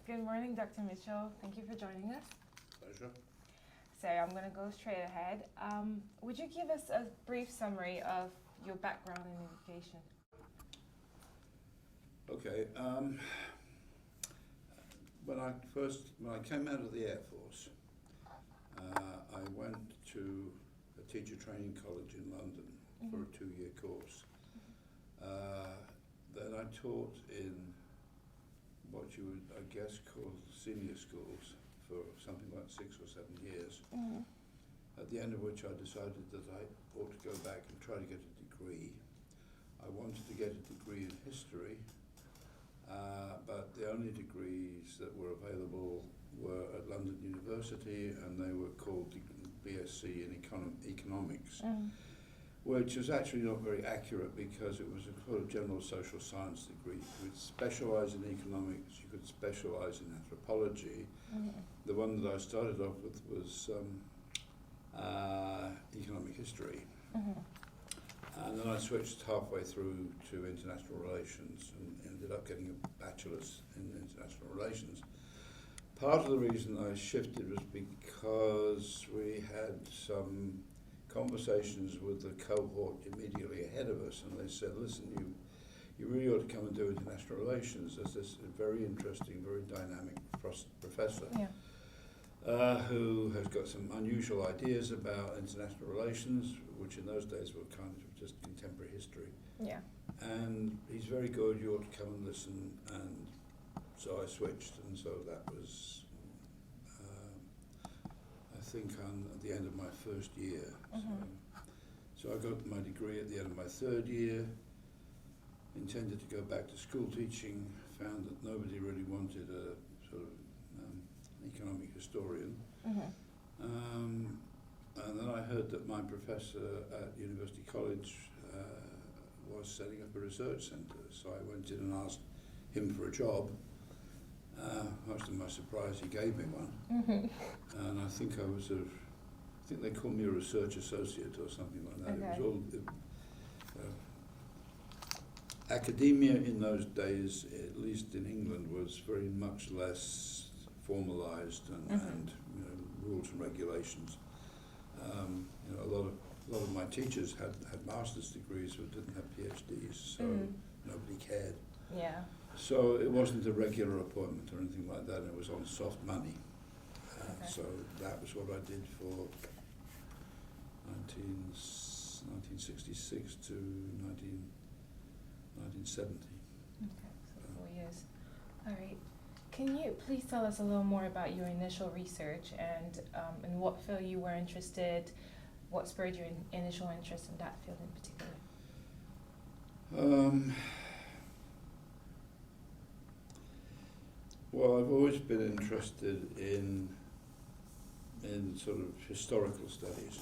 Good morning, Dr. Mitchell. Thank you for joining us. Pleasure. So I'm going to go straight ahead. Would you give us a brief summary of your background in education? Okay. When I came out of the Air Force, I went to a teacher training college in London for a 2-year course. Then I taught in what you would, I guess, call senior schools for something like 6 or 7 years. At the end of which I decided that I ought to go back and try to get a degree. I wanted to get a degree in history, but the only degrees that were available were at London University, and they were called BSc in economics, which was actually not very accurate because it was a sort of general social science degree. You could specialise in economics, you could specialise in anthropology. The one that I started off with was economic history. And then I switched halfway through to international relations and ended up getting a bachelor's in international relations. Part of the reason I shifted was because we had some conversations with the cohort immediately ahead of us, and they said, listen, you really ought to come and do international relations. There's this very interesting, very dynamic professor who has got some unusual ideas about international relations, which in those days were kind of just contemporary history. Yeah. And he's very good, you ought to come and listen. And so I switched, and so that was, I think, at the end of my first year. So I got my degree at the end of my 3rd year, intended to go back to school teaching, found that nobody really wanted a sort of economic historian. And then I heard that my professor at University College was setting up a research centre, so I went in and asked him for a job. Much to my surprise, he gave me one. And I think I think they called me a research associate or something like that. Okay. It was all academia in those days, at least in England, was very much less formalised and rules and regulations. A lot of my teachers had master's degrees but didn't have PhDs, so nobody cared. Yeah. So it wasn't a regular appointment or anything like that, it was on soft money. So that was what I did for 1966 to 1970. Okay, so 4 years. All right. Can you please tell us a little more about your initial research and in what field you were interested, what spurred your initial interest in that field in particular? Well, I've always been interested in sort of historical studies.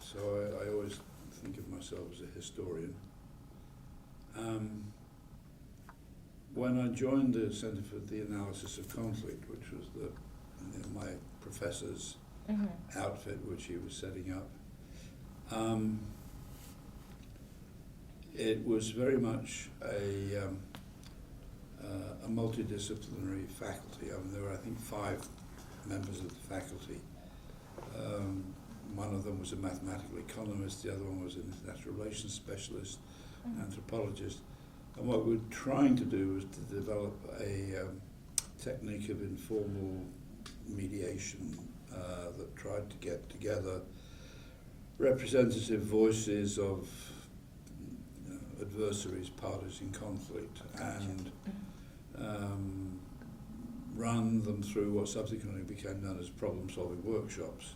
So I always think of myself as a historian. When I joined the Centre for the Analysis of Conflict, which was my professor's outfit which he was setting up, it was very much a multidisciplinary faculty. I mean, there were, I think, 5 members of the faculty. One of them was a mathematical economist, the other one was an international relations specialist, an anthropologist. And what we were trying to do was to develop a technique of informal mediation that tried to get together representative voices of adversaries, parties in conflict, and run them through what subsequently became known as problem-solving workshops.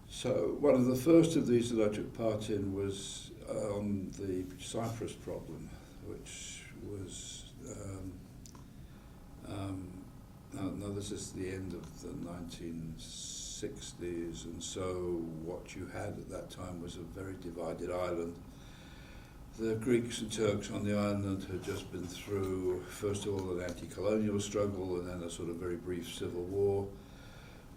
So one of the first of these that I took part in was on the Cyprus Problem, which was, now this is the end of the 1960s, and so what you had at that time was a very divided island. The Greeks and Turks on the island had just been through, first of all, an anti-colonial struggle and then a sort of very brief civil war.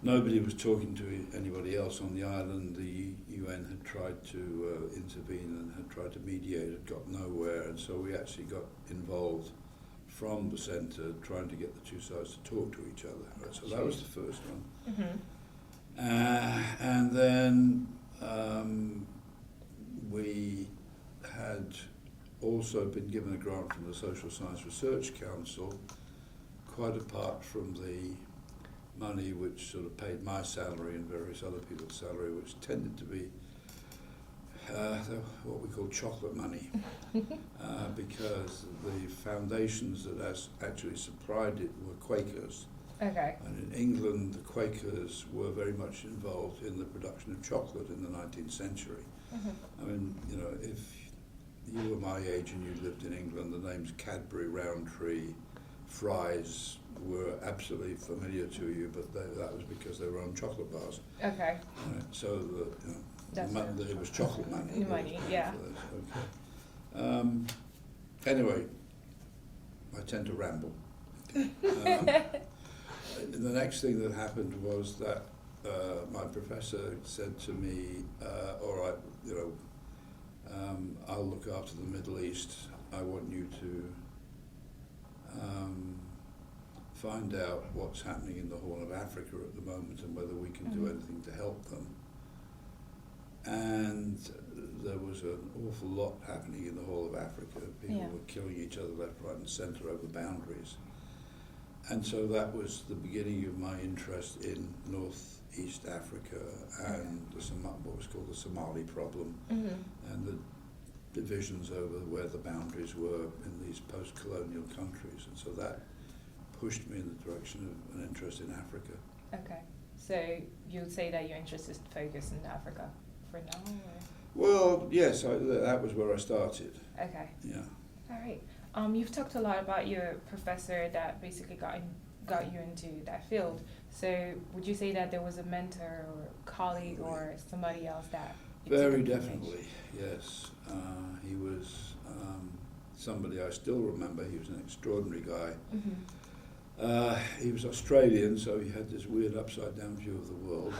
Nobody was talking to anybody else on the island. The UN had tried to intervene and had tried to mediate, had got nowhere, and so we actually got involved from the centre, trying to get the two sides to talk to each other. Right? So that was the first one. And then we had also been given a grant from the Social Science Research Council, quite apart from the money which sort of paid my salary and various other people's salary, which tended to be what we call chocolate money, because the foundations that actually supplied it were Quakers. Okay. And in England, the Quakers were very much involved in the production of chocolate in the 19th century. I mean, you know, if you were my age and you lived in England, the names Cadbury, Rowntree, Fry's were absolutely familiar to you, but that was because they were on chocolate bars. Okay. Right? So it was chocolate money. Money, yeah. Okay. Anyway, I tend to ramble. The next thing that happened was that my professor said to me, all right, you know, I'll look after the Middle East. I want you to find out what's happening in the Horn of Africa at the moment and whether we can do anything to help them. And there was an awful lot happening in the whole of Africa. People were killing each other left, right and centre over boundaries. And so that was the beginning of my interest in Northeast Africa and what was called the Somali Problem and the divisions over where the boundaries were in these post-colonial countries. And so that pushed me in the direction of an interest in Africa. Okay. So you would say that your interest is focused in Africa for now? Or? Well, yes, that was where I started. Okay. Yeah. All right. You've talked a lot about your professor that basically got you into that field. So would you say that there was a mentor or colleague or somebody else that you Very definitely, yes. He was somebody I still remember. He was an extraordinary guy. He was Australian, so he had this weird upside-down view of the world.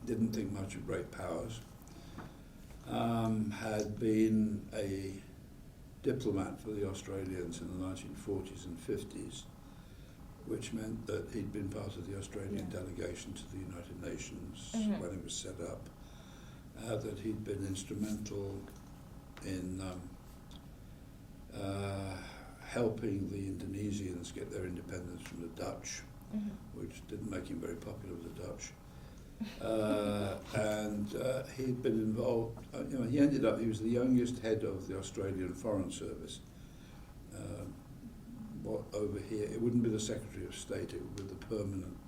Didn't think much of great powers. Had been a diplomat for the Australians in the 1940s and 50s, which meant that he'd been part of the Australian delegation to the United Nations when it was set up, that he'd been instrumental in helping the Indonesians get their independence from the Dutch, which didn't make him very popular with the Dutch. And he'd been involved, he was the youngest head of the Australian Foreign Service. Over here, it wouldn't be the Secretary of State, it would be the permanent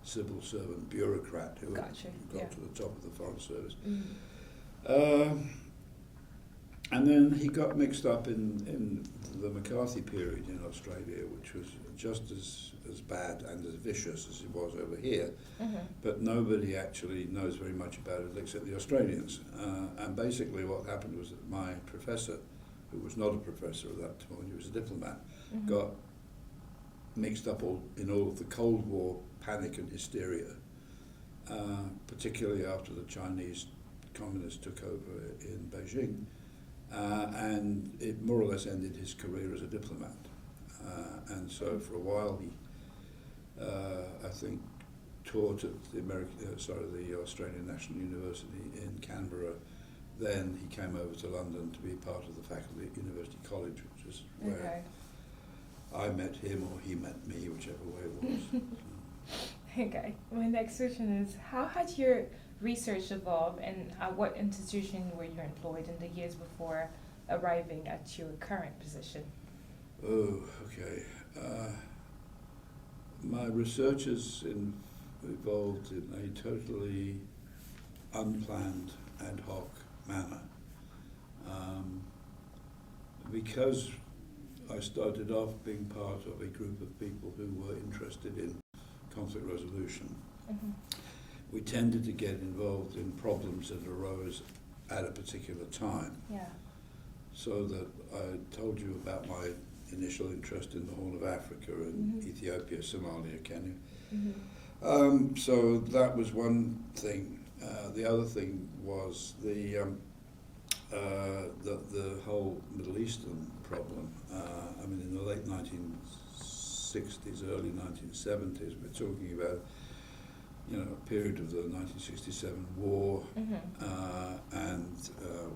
civil servant bureaucrat who got to the top of the Foreign Service. And then he got mixed up in the McCarthy period in Australia, which was just as bad and as vicious as it was over here, but nobody actually knows very much about it except the Australians. And basically what happened was that my professor, who was not a professor at that point, he was a diplomat, got mixed up in all of the Cold War panic and hysteria, particularly after the Chinese communists took over in Beijing. And it more or less ended his career as a diplomat. And so for a while he, I think, taught at the Australian National University in Canberra. Then he came over to London to be part of the faculty at University College, which is where I met him or he met me, whichever way it was. Okay. My next question is, how had your research evolved and at what institution were you employed in the years before arriving at your current position? Oh, okay. My research has evolved in a totally unplanned ad hoc manner. Because I started off being part of a group of people who were interested in conflict resolution, we tended to get involved in problems that arose at a particular time. Yeah. So that I told you about my initial interest in the Horn of Africa and Ethiopia, Somalia, Kenya. So that was one thing. The other thing was the whole Middle Eastern problem. I mean, in the late 1960s, early 1970s, we're talking about, you know, a period of the 1967 war, and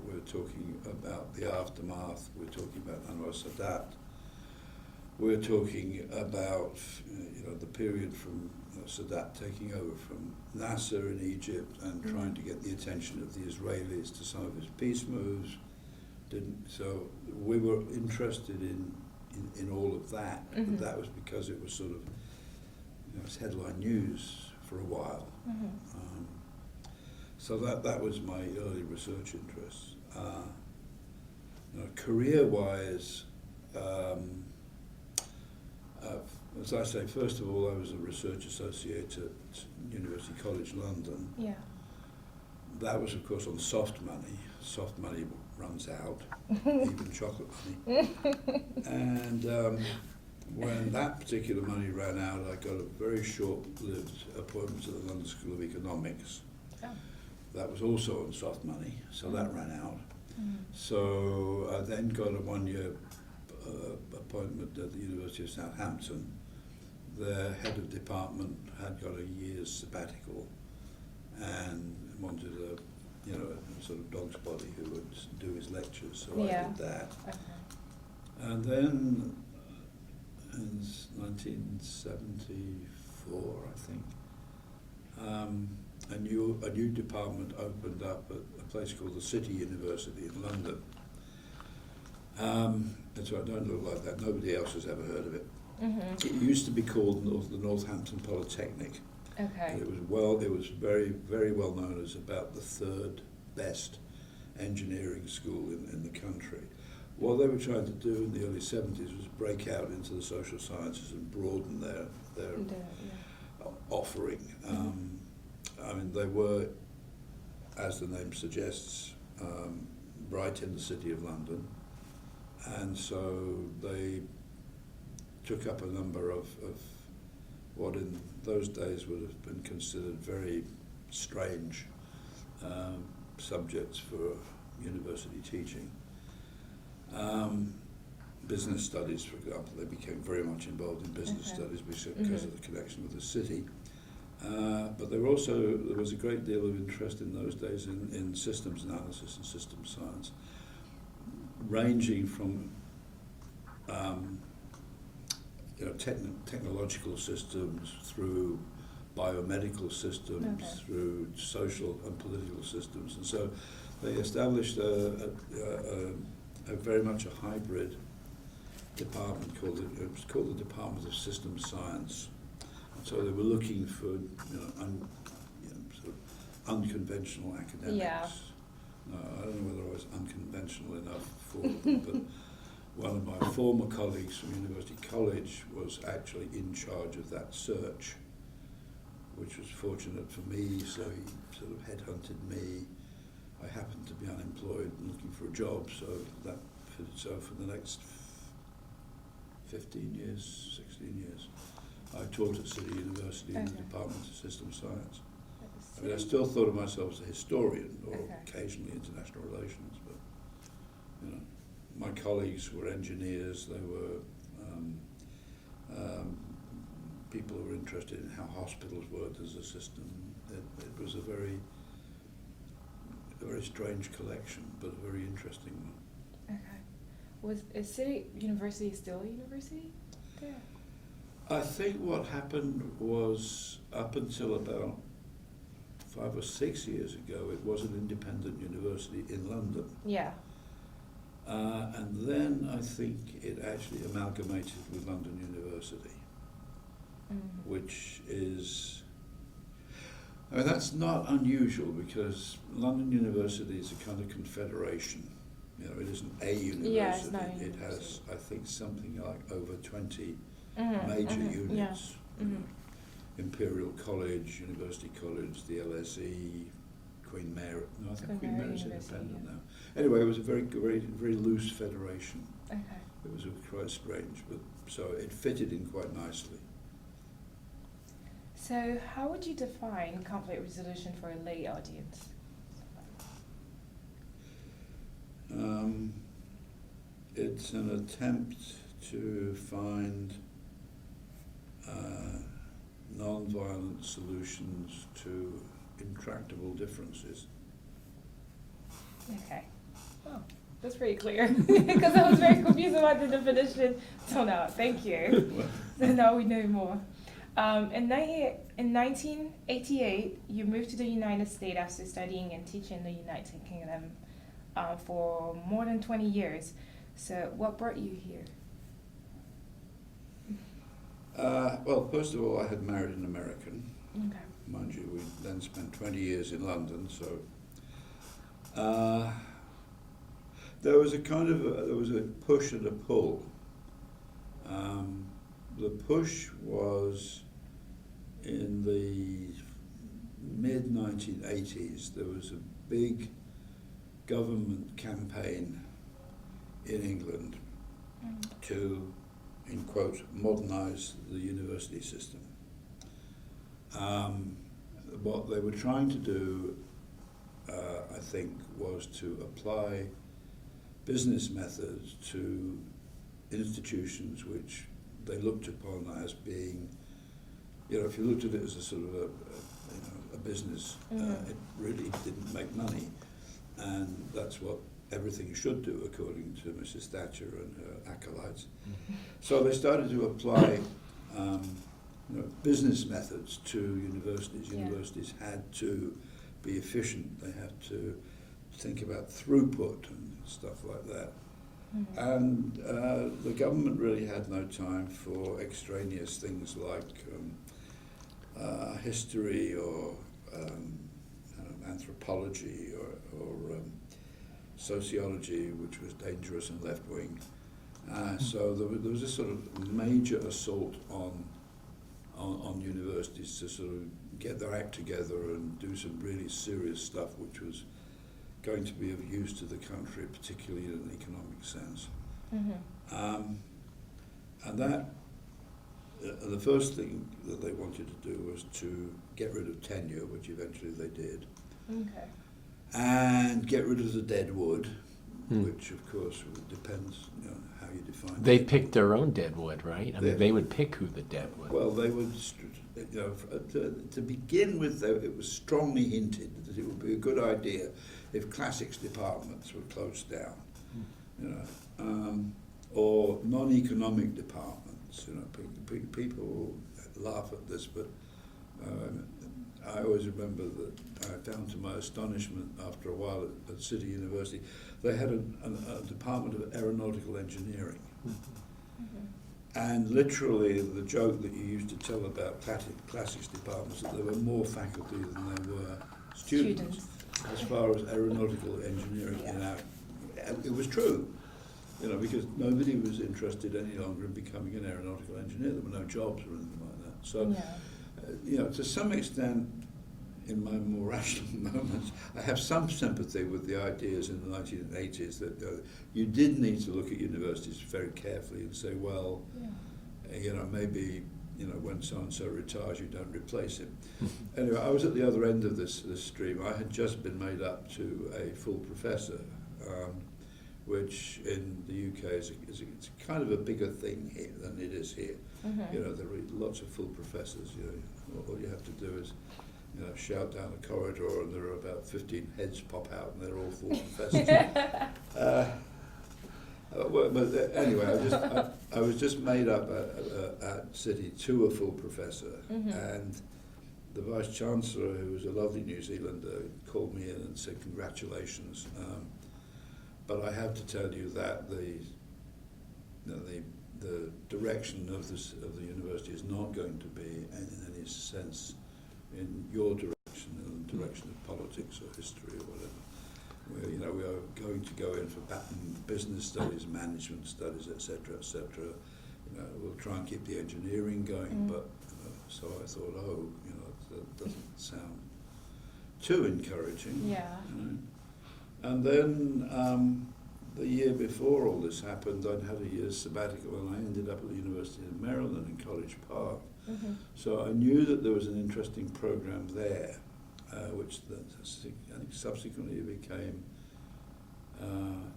we're talking about the aftermath. We're talking about Anwar Sadat. We're talking about, you know, the period from Sadat taking over from Nasser in Egypt and trying to get the attention of the Israelis to some of his peace moves. So we were interested in all of that, but that was because it was sort of, you know, it's headline news for a while. So that was my early research interest. You know, career-wise, as I say, first of all, I was a research associate at University College London. Yeah. That was, of course, on soft money. Soft money runs out, even chocolate money. And when that particular money ran out, I got a very short-lived appointment to the London School of Economics. Oh. That was also on soft money, so that ran out. So I then got a one-year appointment at the University of Southampton. Their head of department had got a year's sabbatical and wanted a sort of dog's body who would do his lectures, so I did that. Okay. And then in 1974, I think, a new department opened up at a place called the City University in London. And so I don't look like that. Nobody else has ever heard of it. It used to be called the Northampton Polytechnic. Okay. It was very, very well known as about the third best engineering school in the country. What they were trying to do in the early 70s was break out into the social sciences and broaden their offering. I mean, they were, as the name suggests, right in the City of London, and so they took up a number of what in those days would have been considered very strange subjects for university teaching. Business studies, for example, they became very much involved in business studies because of the connection with the city. But there was a great deal of interest in those days in systems analysis and systems science, ranging from technological systems through biomedical systems, through social and political systems. And so they established a very much a hybrid department called the Department of Systems Science. And so they were looking for sort of unconventional academics. Yeah. No, I don't know whether I was unconventional enough for them, but one of my former colleagues from University College was actually in charge of that search, which was fortunate for me, so he sort of headhunted me. I happened to be unemployed and looking for a job, so for the next 15 years, 16 years, I taught at City University in the Department of Systems Science. I mean, I still thought of myself as a historian, or occasionally international relations, but my colleagues were engineers. They were people who were interested in how hospitals worked as a system. It was a very strange collection, but a very interesting one. Is City University still a university there? I think what happened was, up until about 5 or 6 years ago, it was an independent university in London. Yeah. And then I think it actually amalgamated with London University, which is, I mean, that's not unusual because London University is a kind of confederation. It isn't a university. Yeah, it's not a It university. has, I think, something like over 20 major units. Imperial College, University College, the LSE, Queen Mary. No, I think Queen Mary's independent now. Anyway, it was a very, very, very loose federation. It was quite strange, but so it fitted in quite nicely. So how would you define conflict resolution for a lay audience? It's an attempt to find non-violent solutions to intractable differences. Okay. Oh, that's pretty clear. Because I was very confused about the definition. So now, thank you. So now we know more. In 1988, you moved to the United States after studying and teaching in the United Kingdom for more than 20 years. So what brought you here? Well, first of all, I had married an American. Okay. Mind you, we then spent 20 years in London, so there was a kind of there was a push and a pull. The push was in the mid-1980s. There was a big government campaign in England to, in quote, modernise the university system. What they were trying to do, I think, was to apply business methods to institutions which they looked upon as being, if you looked at it as a sort of a business, it really didn't make money, and that's what everything should do, according to Mrs. Thatcher and her acolytes. So they started to apply business methods to universities. Yeah. Universities had to be efficient. They had to think about throughput and stuff like that. And the government really had no time for extraneous things like history or anthropology or sociology, which was dangerous and left-wing. So there was a sort of major assault on universities to sort of get their act together and do some really serious stuff, which was going to be of use to the country, particularly in an economic sense. And that, the first thing that they wanted to do was to get rid of tenure, which eventually they did. Okay. And get rid of the dead wood, which of course depends how you define They it. picked their own dead wood, right? I mean, they would pick who the dead wood. Well, they would, to begin with, though, it was strongly hinted that it would be a good idea if classics departments were closed down, or non-economic departments. People laugh at this, but I always remember that I found to my astonishment after a while at City University, they had a department of aeronautical engineering. And literally the joke that you used to tell about classics departments, that there were more faculty than there were students. As far as aeronautical engineering, it was true, because nobody was interested any longer in becoming an aeronautical engineer. There were no jobs or anything like that. So, to some extent, in my more rational moments, I have some sympathy with the ideas in the 1980s that you did need to look at universities very carefully and say, well, maybe when so-and-so retires, you don't replace him. Anyway, I was at the other end of this stream. I had just been made up to a full professor, which in the UK is kind of a bigger thing here than it is here. There are lots of full professors. All you have to do is shout down a corridor and there are about 15 heads pop out and they're all full professors. But anyway, I was just made up at City to a full professor, and the Vice Chancellor, who was a lovely New Zealander, called me in and said, congratulations, but I have to tell you that the direction of the university is not going to be in any sense in your direction, in the direction of politics or history or whatever. We are going to go in for business studies, management studies, etc., etc. We'll try and keep the engineering going, but so I thought, that doesn't sound too encouraging. Yeah. And then the year before all this happened, I'd had a year's sabbatical, and I ended up at the University of Maryland in College Park. So I knew that there was an interesting program there, which I think subsequently became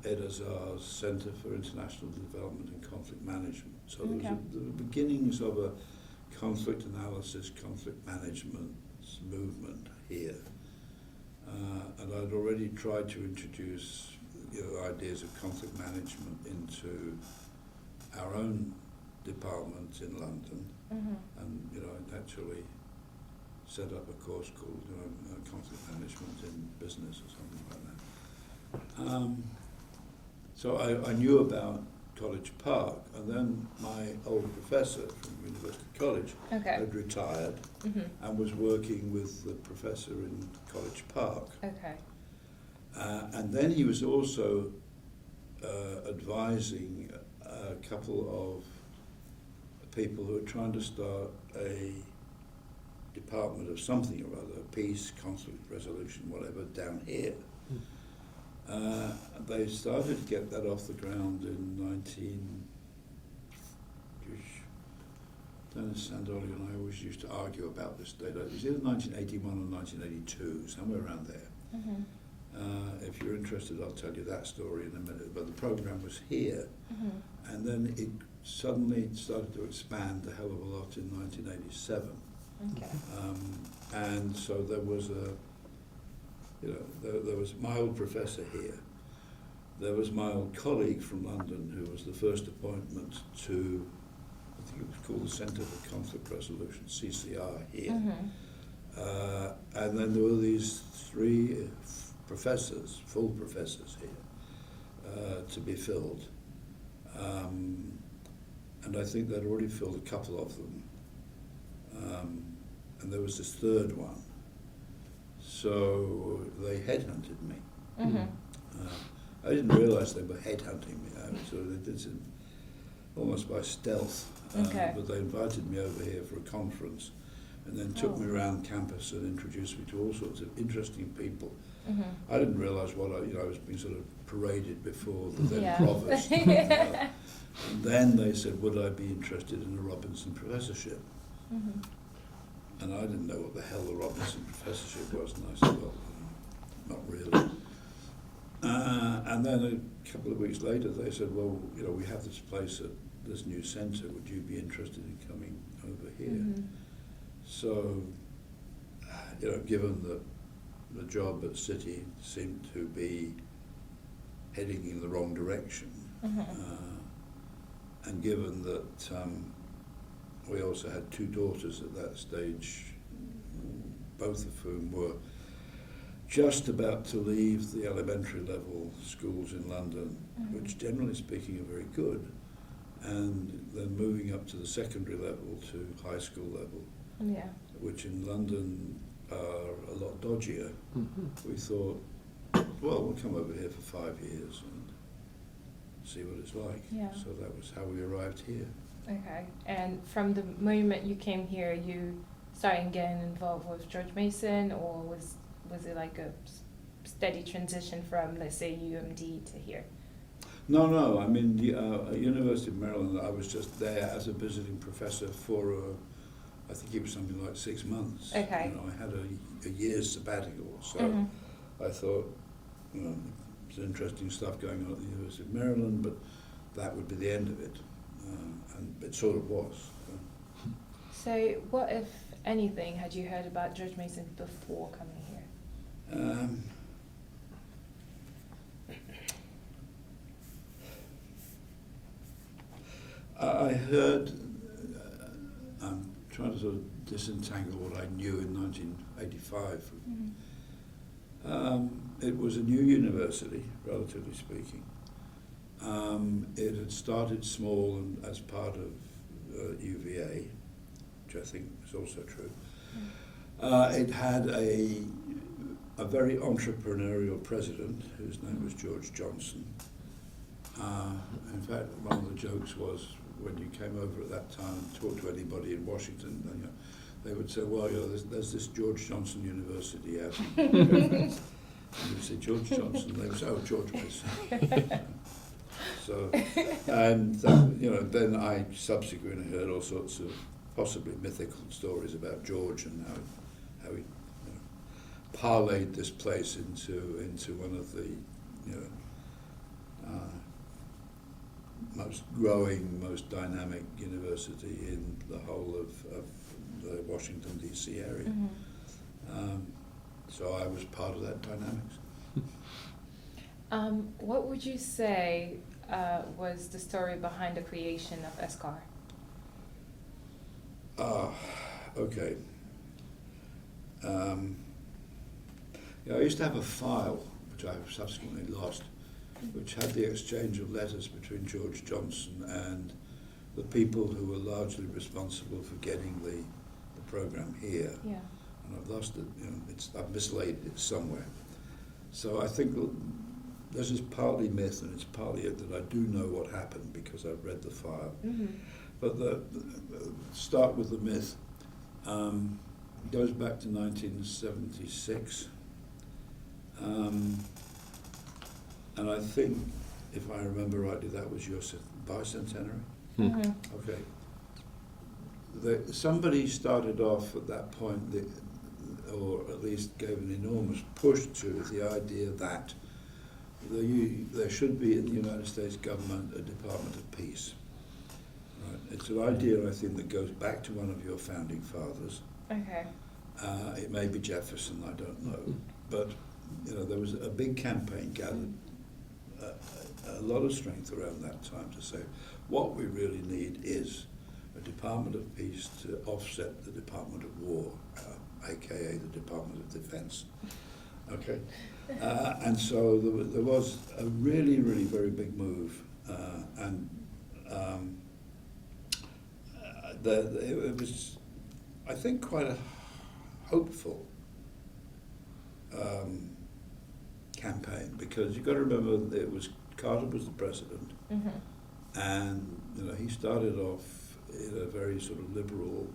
Ed Azar's Centre for International Development and Conflict Management. So there was Okay. the beginnings of a conflict analysis, conflict management movement here. And I'd already tried to introduce ideas of conflict management into our own department in London, and I'd actually set up a course called conflict management in business or something like that. So I knew about College Park, and then my old professor from University College had retired and was working with the professor in College Park. Okay. And then he was also advising a couple of people who were trying to start a department of something or other, peace, conflict resolution, whatever, down here. They started to get that off the ground in Dennis Sandoli and I always used to argue about this date. It was either 1981 or 1982, somewhere around there. If you're interested, I'll tell you that story in a minute. But the program was here, and then it suddenly started to expand a hell of a lot in 1987. Okay. And so there was there was my old professor here. There was my old colleague from London who was the first appointment to, I think it was called the Centre for Conflict Resolution, CCR here. And then there were these three professors, full professors here, to be filled. And I think they'd already filled a couple of them. And there was this third one. So they headhunted me. I didn't realise they were headhunting me. So they did it almost by stealth. But they invited me over here for a conference, and then took me around campus and introduced me to all sorts of interesting people. I didn't realise what I was being sort of paraded before the then provost. And then they said, would I be interested in a Robinson professorship? And I didn't know what the hell the Robinson professorship was, and I said, well, not really. And then a couple of weeks later they said, well, we have this place at this new centre, would you be interested in coming over here? So, given that the job at City seemed to be heading in the wrong direction, and given that we also had two daughters at that stage, both of whom were just about to leave the elementary level schools in London, which generally speaking are very good, and then moving up to the secondary level to high school level, which in London are a lot dodgier. We thought, well, we'll come over here for 5 years and see what it's like. So that was how we arrived here. Okay. And from the moment you came here, you started getting involved with George Mason, or was it like a steady transition from, let's say, UMD to here? No. I mean, the University of Maryland, I was just there as a visiting professor for, I think it was something like 6 months. Okay. I had a year's sabbatical, so I thought, there's interesting stuff going on at the University of Maryland, but that would be the end of it. And it sort of was. So what, if anything, had you heard about George Mason before coming here? I heard, I'm trying to sort of disentangle what I knew in 1985. It was a new university, relatively speaking. It had started small and as part of UVA, which I think is also true. It had a very entrepreneurial president whose name was George Johnson. In fact, one of the jokes was when you came over at that time and talked to anybody in Washington, they would say, well, there's this George Johnson University out in and you'd say, George Johnson, they would say, oh, George Mason. So, and then I subsequently heard all sorts of possibly mythical stories about George and how he parlayed this place into one of the most growing, most dynamic university in the whole of the Washington, D.C. area. So I was part of that dynamics. What would you say was the story behind the creation of Escort? Okay. I used to have a file, which I subsequently lost, which had the exchange of letters between George Johnson and the people who were largely responsible for getting the program here. Yeah. And I've lost it. I've mislaid it somewhere. So I think this is partly myth, and it's partly it that I do know what happened because I've read the file. But start with the myth. Goes back to 1976. And I think, if I remember rightly, that was your bicentenary. Okay. Somebody started off at that point, or at least gave an enormous push to the idea that there should be in the United States government a Department of Peace. Right? It's an idea, I think, that goes back to one of your founding fathers. Okay. It may be Jefferson, I don't know. But there was a big campaign gathered, a lot of strength around that time to say what we really need is a Department of Peace to offset the Department of War, aka the Department of Defense. Okay, and so there was a really, really very big move, and it was, I think, quite a hopeful campaign, because you've got to remember that Carter was the president, and he started off in a very sort of liberal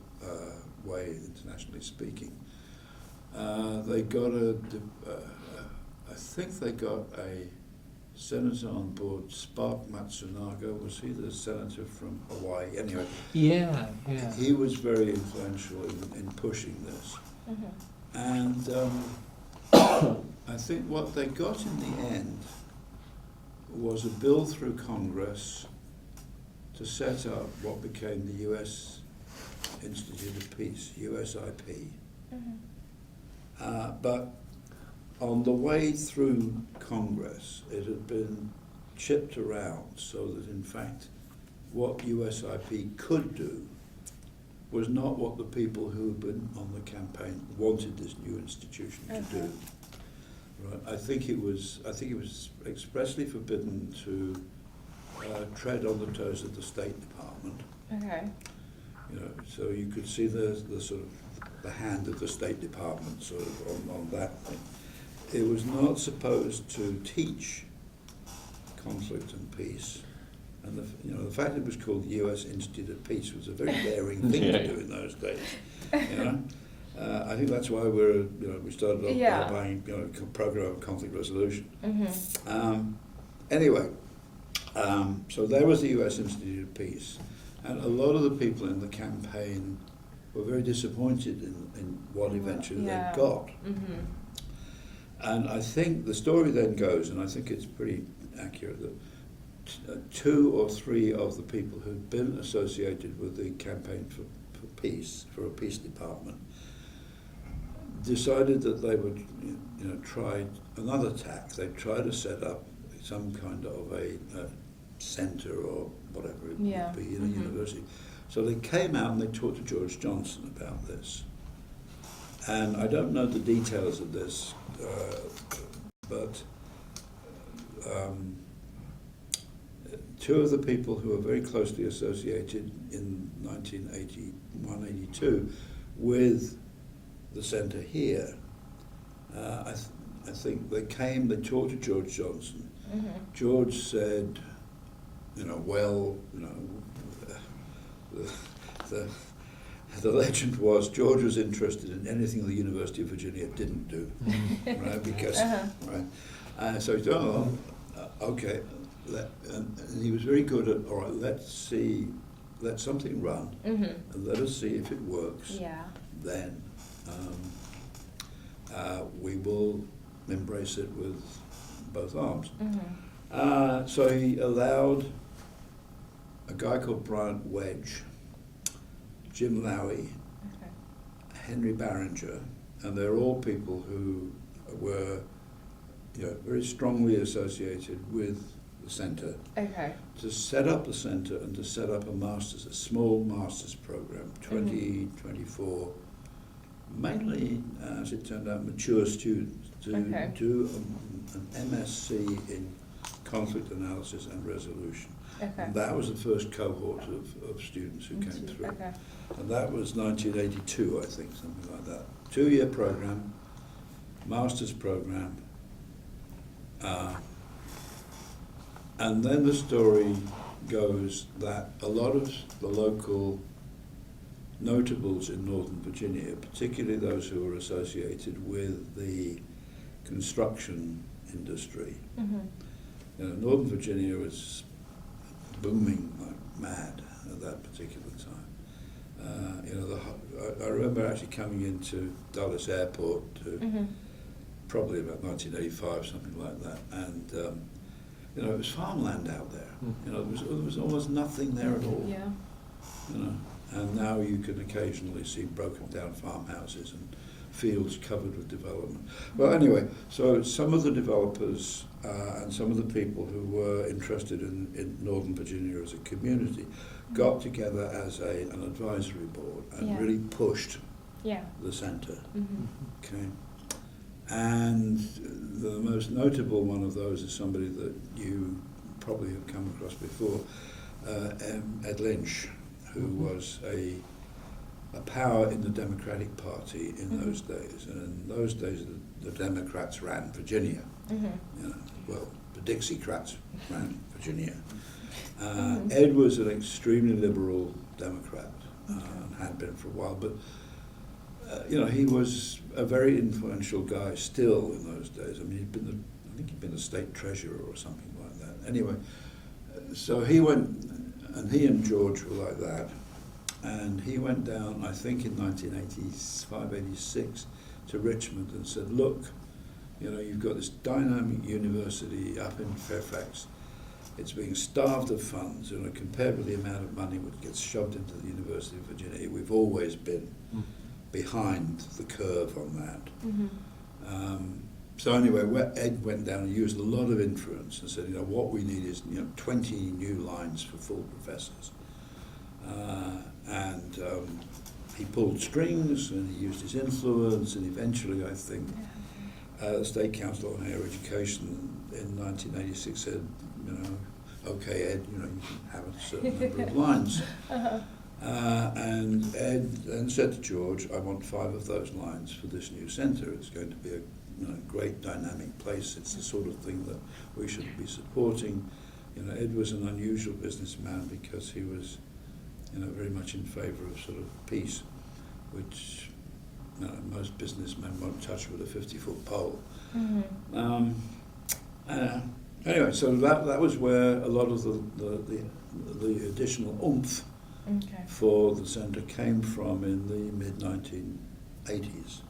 way, internationally speaking. They got I think they got a senator on board, Spark Matsunaga. Was he the senator from Hawaii? Anyway, Yeah. he was very influential in pushing this. And I think what they got in the end was a bill through Congress to set up what became the U.S. Institute of Peace, USIP. But on the way through Congress, it had been chipped around so that, in fact, what USIP could do was not what the people who had been on the campaign wanted this new institution to do. Right? I think it was expressly forbidden to tread on the toes of the State Department. Okay. So you could see the sort of the hand of the State Department sort of on that thing. It was not supposed to teach conflict and peace, and the fact it was called the U.S. Institute of Peace was a very daring thing to do in those days. I think that's why we started off by buying a program of conflict resolution. Anyway, so there was the U.S. Institute of Peace, and a lot of the people in the campaign were very disappointed in what eventually they got. And I think the story then goes, and I think it's pretty accurate, that 2 or 3 of the people who'd been associated with the campaign for peace, for a peace department, decided that they would try another tack. They'd try to set up some kind of a centre or whatever it would be in a university. So they came out and they talked to George Johnson about this. And I don't know the details of this, but 2 of the people who were very closely associated in 1981-82 with the centre here, I think they talked to George Johnson. George said, the legend was George was interested in anything the University of Virginia didn't do, right? Because, right. So he thought, okay, and he was very good at, all right, let something run, and let us see if it works. Yeah. Then we will embrace it with both arms. So he allowed a guy called Bryant Wedge, Jim Lowy, Okay. Henry Barringer, and they're all people who were, very strongly associated with the centre, Okay. to set up the centre and to set up a small master's program, 24, mainly, as it turned out, mature students, to Okay. do an MSc in conflict analysis and resolution. Okay. And that was the first cohort of students who came through. Okay. And that was 1982, I think, something like that. 2-year program, master's program. And then the story goes that a lot of the local notables in Northern Virginia, particularly those who were associated with the construction industry, Northern Virginia was booming like mad at that particular time. I remember actually coming into Dulles Airport probably about 1985, something like that, and it was farmland out there. There was almost nothing there at all. Yeah. And now you can occasionally see broken down farmhouses and fields covered with development. Well, anyway, so some of the developers and some of the people who were interested in Northern Virginia as a community got together as an advisory board and really pushed the centre. Okay. And the most notable one of those is somebody that you probably have come across before, Ed Lynch, who was a power in the Democratic Party in those days. And in those days, the Democrats ran Virginia. Well, the Dixiecrats ran Virginia. Ed was an extremely liberal Democrat and had been for a while, but he was a very influential guy still in those days. I mean, I think he'd been the state treasurer or something like that. Anyway, so he went, and he and George were like that, and he went down, I think in 1985, 86, to Richmond and said, look, you've got this dynamic university up in Fairfax. It's being starved of funds, compared with the amount of money which gets shoved into the University of Virginia. We've always been behind the curve on that. So anyway, Ed went down and used a lot of influence and said, what we need is 20 new lines for full professors. And he pulled strings and he used his influence, and eventually, I think, the State Council on Higher Education in 1986 said, okay, Ed, you can have a certain number of lines. And Ed then said to George, I want 5 of those lines for this new centre. It's going to be a great dynamic place. It's the sort of thing that we should be supporting. Ed was an unusual businessman because he was very much in favour of sort of peace, which most businessmen won't touch with a 50-foot pole. Anyway, so that was where a lot of the additional oomph for the centre came from in the mid-1980s.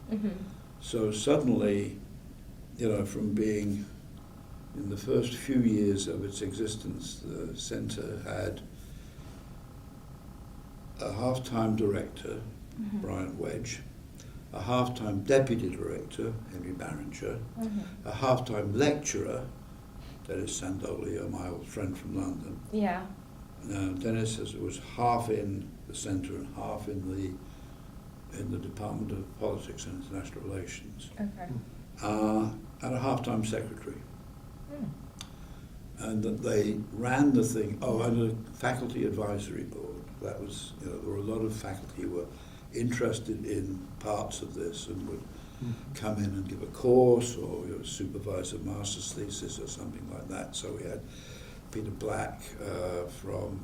So suddenly, from being in the first few years of its existence, the centre had a half-time director, Bryant Wedge, a half-time deputy director, Henry Barringer, a half-time lecturer, Dennis Sandoli, my old friend from London. Yeah. Dennis was half in the centre and half in the Department of Politics and International Relations. Okay. And a half-time secretary. And that they ran the thing, and a faculty advisory board. That was, there were a lot of faculty who were interested in parts of this and would come in and give a course or supervise a master's thesis or something like that. So we had Peter Black from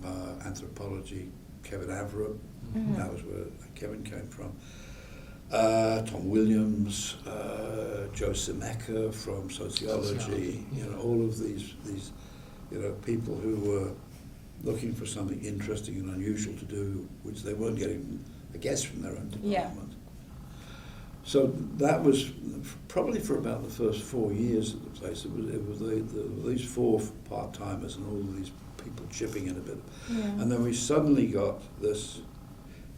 anthropology, Kevin Averitt, that was where Kevin came from, Tom Williams, Joe Semeka from sociology, all of these people who were looking for something interesting and unusual to do, which they weren't getting, I guess, from their own department. So that was probably for about the first 4 years of the place. It was these 4 part-timers and all these people chipping in a bit. Yeah. And then we suddenly got this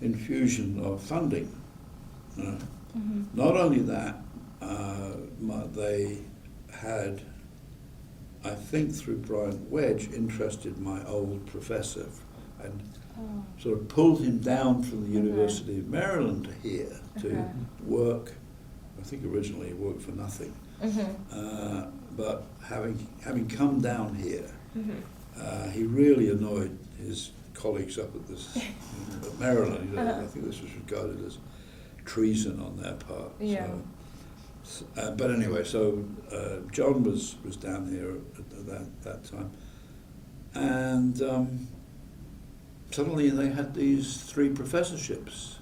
infusion of funding. Not only that, they had, I think through Brian Wedge, interested my old professor and sort of pulled him down from the University of Maryland to here to work. I think originally he worked for nothing, but having come down here, he really annoyed his colleagues up at this at Maryland. You know, I think this was regarded as treason on their part. Yeah. So, but anyway, so John was down here at that time, and suddenly they had these 3 professorships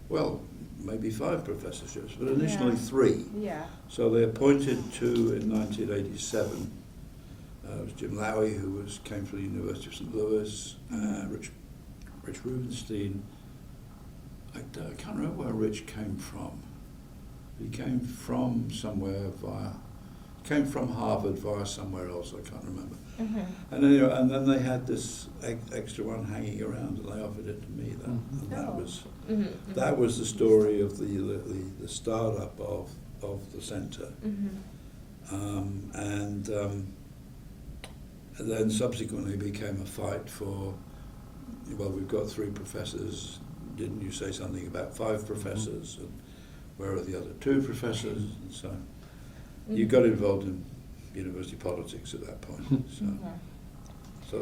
well, maybe 5 professorships, but initially 3. Yeah. So they appointed 2 in 1987. It was Jim Lowy, who came from the University of St. Louis, Rich Rubenstein. I can't remember where Rich came from. He came from somewhere came from Harvard via somewhere else, I can't remember. And anyway, and then they had this extra one hanging around, and they offered it to me. That was the story of the startup of the centre. And then subsequently became a fight for, well, we've got 3 professors. Didn't you say something about 5 professors? And where are the other 2 professors? And so you got involved in university politics at that point. So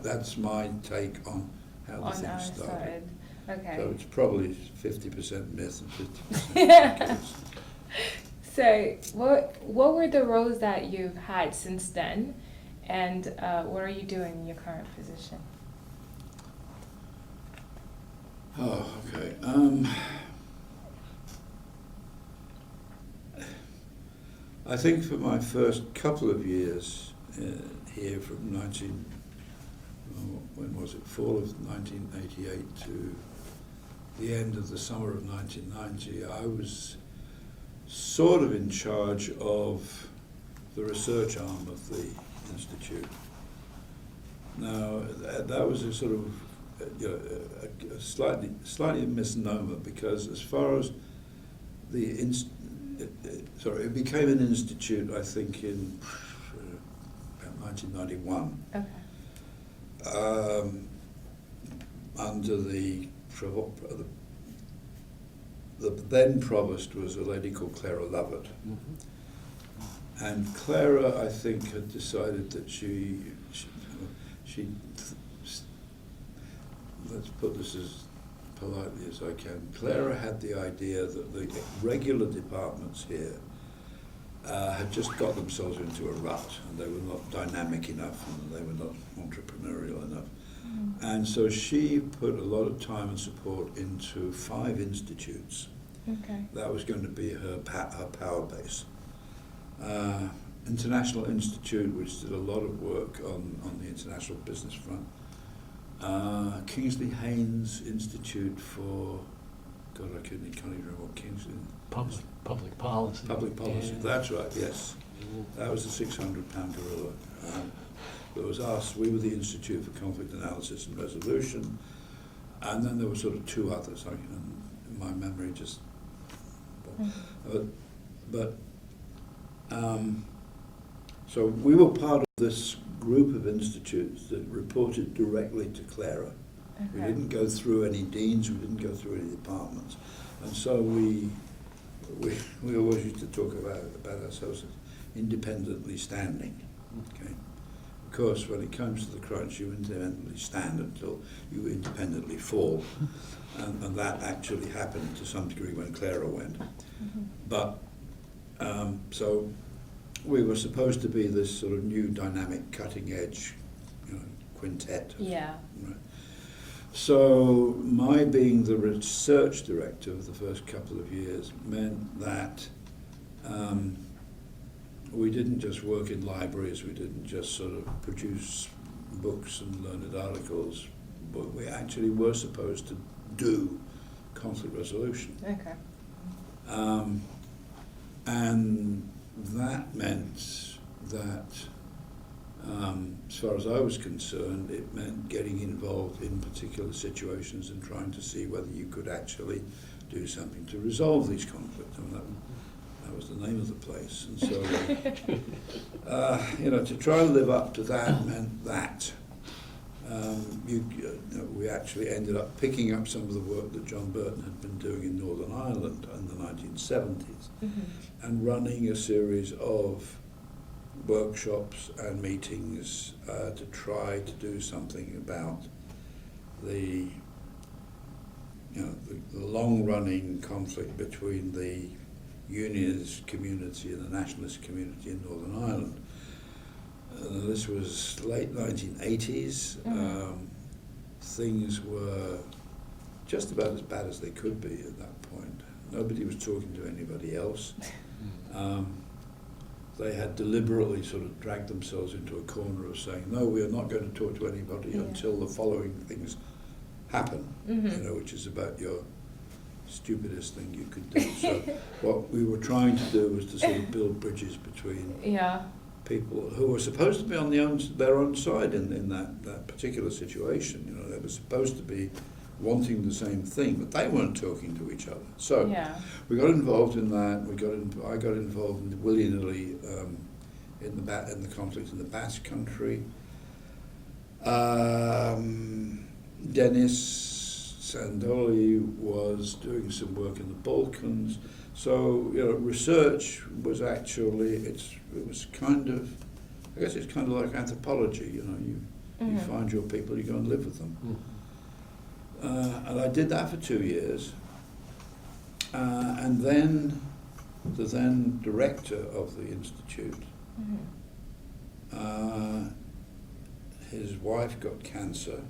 that's my take on how the thing started. Okay. So it's probably 50% myth and 50% So what were the roles that you've had since then, and what are you doing in your current position? Oh, okay. I think for my first couple of years here from when was it, fall of 1988 to the end of the summer of 1990, I was sort of in charge of the research arm of the institute. Now, that was a sort of a slightly a misnomer, because as far as it became an institute, I think, in about 1991. Okay. Under the then provost was a lady called Clara Lovett. And Clara, I think, had decided that she let's put this as politely as I can. Clara had the idea that the regular departments here had just got themselves into a rut, and they were not dynamic enough, and they were not entrepreneurial enough. And so she put a lot of time and support into 5 institutes. Okay. That was going to be her power base. International Institute, which did a lot of work on the international business front. Kingsley Haynes Institute for, God, I can't even remember what Kingsley. Public policy. Public policy, Yeah. that's right, yes. That was a 600-pound gorilla. That was us. We were the Institute for Conflict Analysis and Resolution, and then there were sort of 2 others. My memory just. So we were part of this group of institutes that reported directly to Clara. Okay. We didn't go through any deans. We didn't go through any departments, and so we always used to talk about ourselves as independently standing. Okay. Of course, when it comes to the crunch, you independently stand until you independently fall, and that actually happened to some degree when Clara went. But so we were supposed to be this sort of new, dynamic, cutting-edge, quintet. Yeah. Right. So my being the research director of the first couple of years meant that we didn't just work in libraries, we didn't just sort of produce books and learned articles, but we actually were supposed to do conflict resolution. Okay. And that meant that, as far as I was concerned, it meant getting involved in particular situations and trying to see whether you could actually do something to resolve these conflicts. I mean, that was the name of the place. And so, to try and live up to that meant that. We actually ended up picking up some of the work that John Burton had been doing in Northern Ireland in the 1970s and running a series of workshops and meetings to try to do something about the long-running conflict between the Unionist community and the Nationalist community in Northern Ireland. This was late 1980s. Things were just about as bad as they could be at that point. Nobody was talking to anybody else. They had deliberately sort of dragged themselves into a corner of saying, no, we are not going to talk to anybody until the following things happen, which is about your stupidest thing you could do. So what we were trying to do was to sort of build bridges between people who were supposed to be on their own side in that particular situation. They were supposed to be wanting the same thing, but they weren't talking to each other. So we got involved in that. I got involved willy-nilly in the conflict in the Basque Country. Dennis Sandoli was doing some work in the Balkans. So research was actually it was kind of, I guess it's kind of like anthropology. You find your people, you go and live with them. And I did that for 2 years. And then the then director of the institute, his wife got cancer,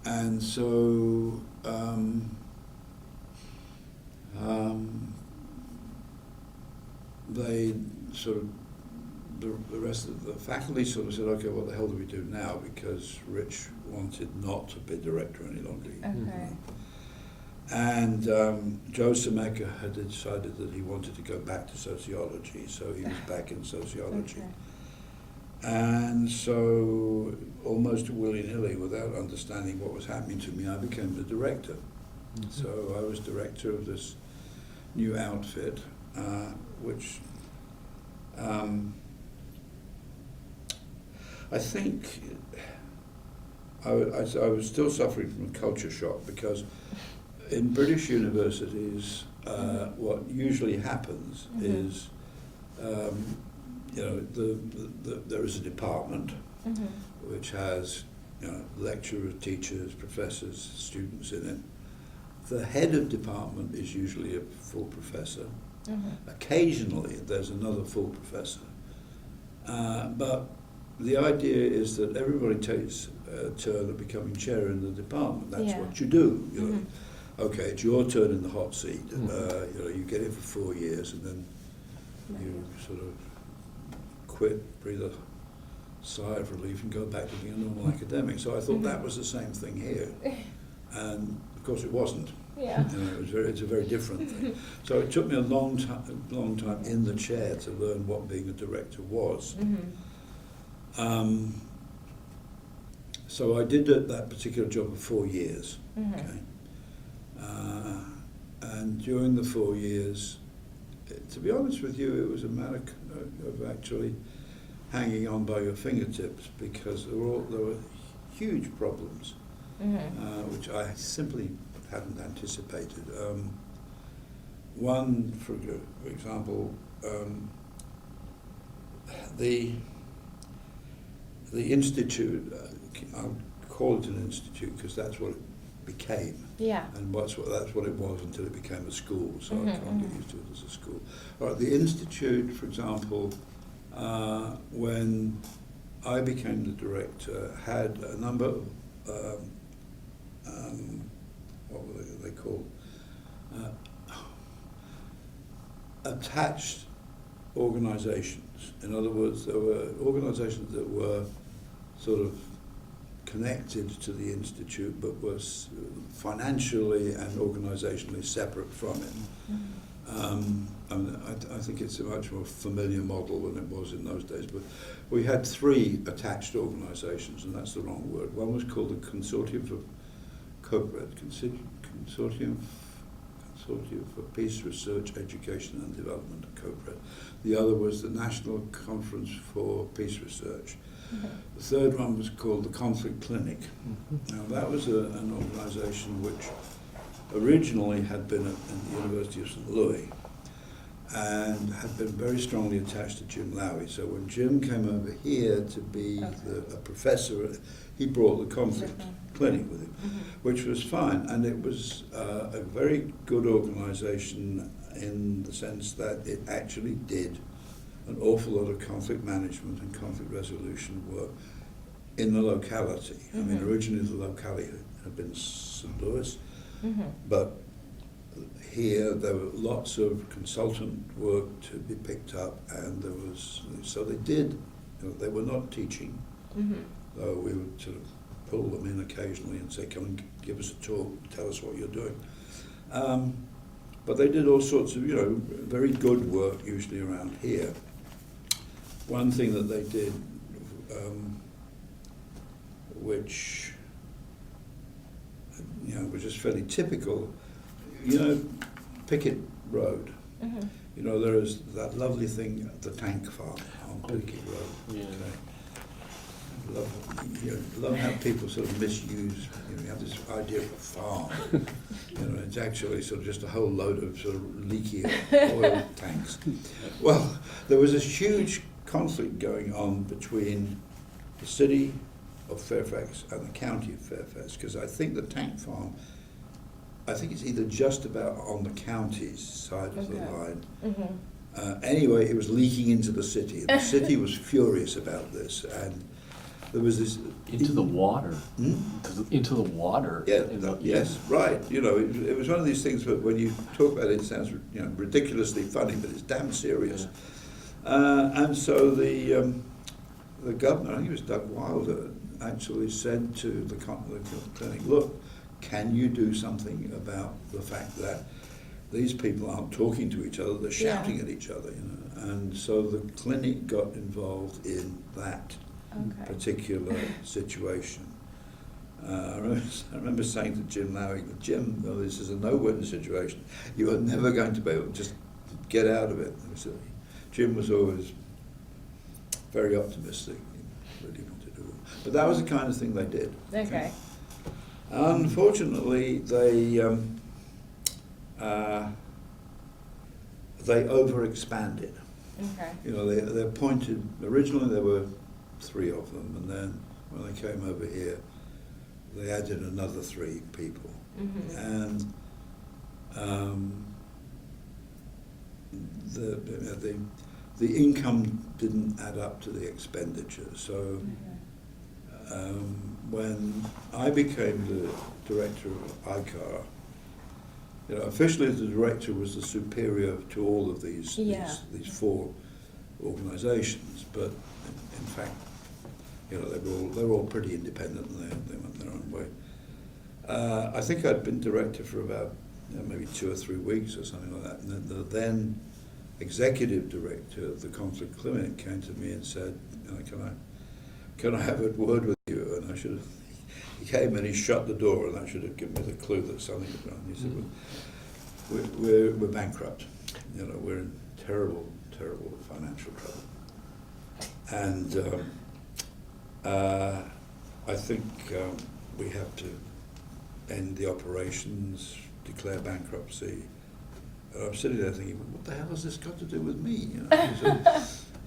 and so they sort of, the rest of the faculty sort of said, okay, what the hell do we do now? Because Rich wanted not to be director any longer. Okay. And Joe Semeka had decided that he wanted to go back to sociology, so he was back in sociology. Okay. And so, almost willy-nilly, without understanding what was happening to me, I became the director. So I was director of this new outfit, which I think I was still suffering from a culture shock, because in British universities, what usually happens is, there is a department which has, lecturers, teachers, professors, students in it. The head of department is usually a full professor. Occasionally, there's another full professor. But the idea is that everybody takes a turn at becoming chair in the department. That's what you do. Okay, it's your turn in the hot seat. You get it for 4 years, and then you sort of quit, breathe a sigh of relief, and go back to being a normal academic. So I thought that was the same thing here, and of course it wasn't. It's a very different thing. So it took me a long time in the chair to learn what being a director was. So I did that particular job for 4 years. Okay. And during the 4 years, to be honest with you, it was a matter of actually hanging on by your fingertips, because there were huge problems, which I simply hadn't anticipated. One, for example, the institute, I'll call it an institute because that's what it became. And that's what it was until it became a school, so I can't get used to it as a school. All right, the institute, for example, when I became the director, had a number of what were they called? Attached organisations. In other words, there were organisations that were sort of connected to the Institute but was financially and organisationally separate from it. I think it's a much more familiar model than it was in those days, but we had 3 attached organisations, and that's the wrong word. One was called the Consortium for Consortium for Peace Research, Education and Development, COPRED. The other was the National Conference for Peace Research. The third one was called the Conflict Clinic. Now that was an organisation which originally had been at the University of St. Louis and had been very strongly attached to Jim Lowy. So when Jim came over here to be a professor, he brought the Conflict Clinic with him, which was fine. And it was a very good organisation in the sense that it actually did an awful lot of conflict management and conflict resolution work in the locality. I mean, originally the locality had been St. Louis, but here there were lots of consultant work to be picked up, and there was, so they did, they were not teaching, though we would sort of pull them in occasionally and say, come and give us a talk, tell us what you're doing. But they did all sorts of, very good work usually around here. One thing that they did, which was just fairly typical, Pickett Road. There is that lovely thing, the tank farm on Pickett Road. Yeah. Okay. Love how people sort of misuse. You have this idea of a farm. It's actually sort of just a whole load of sort of leaky oil tanks. Well, there was this huge conflict going on between the city of Fairfax and the county of Fairfax, because I think the tank farm, I think it's either just about on the county's side of the line. Anyway, it was leaking into the city, and the city was furious about this, and there was this... Into the water? Into the water? Yeah, yes, right. It was one of these things, but when you talk about it, it sounds ridiculously funny, but it's damn serious. And so the governor, I think it was Doug Wilder, actually said to the clinic, look, can you do something about the fact that these people aren't talking to each other, they're shouting at each other, And so the clinic got involved in that particular situation. I remember saying to Jim Lowy, Jim, this is a no-win situation. You are never going to be able to just get out of it. So Jim was always very optimistic. He really wanted to do it. But that was the kind of thing they did. Okay. Unfortunately, they overexpanded. Okay. They appointed, originally there were 3 of them, and then when they came over here, they added another 3 people. And the income didn't add up to the expenditure. So when I became the director of ICAR, officially the director was the superior to all of these 4 organisations, but in fact, they were all pretty independent, and they went their own way. I think I'd been director for about maybe 2 or 3 weeks or something like that, and then the then executive director of the Conflict Clinic came to me and said, can I have a word with you? And I should have, he came and he shut the door, and I should have given me the clue that something was wrong. He said, we're bankrupt. We're in terrible financial trouble. And I think we have to end the operations, declare bankruptcy. And I'm sitting there thinking, what the hell has this got to do with me?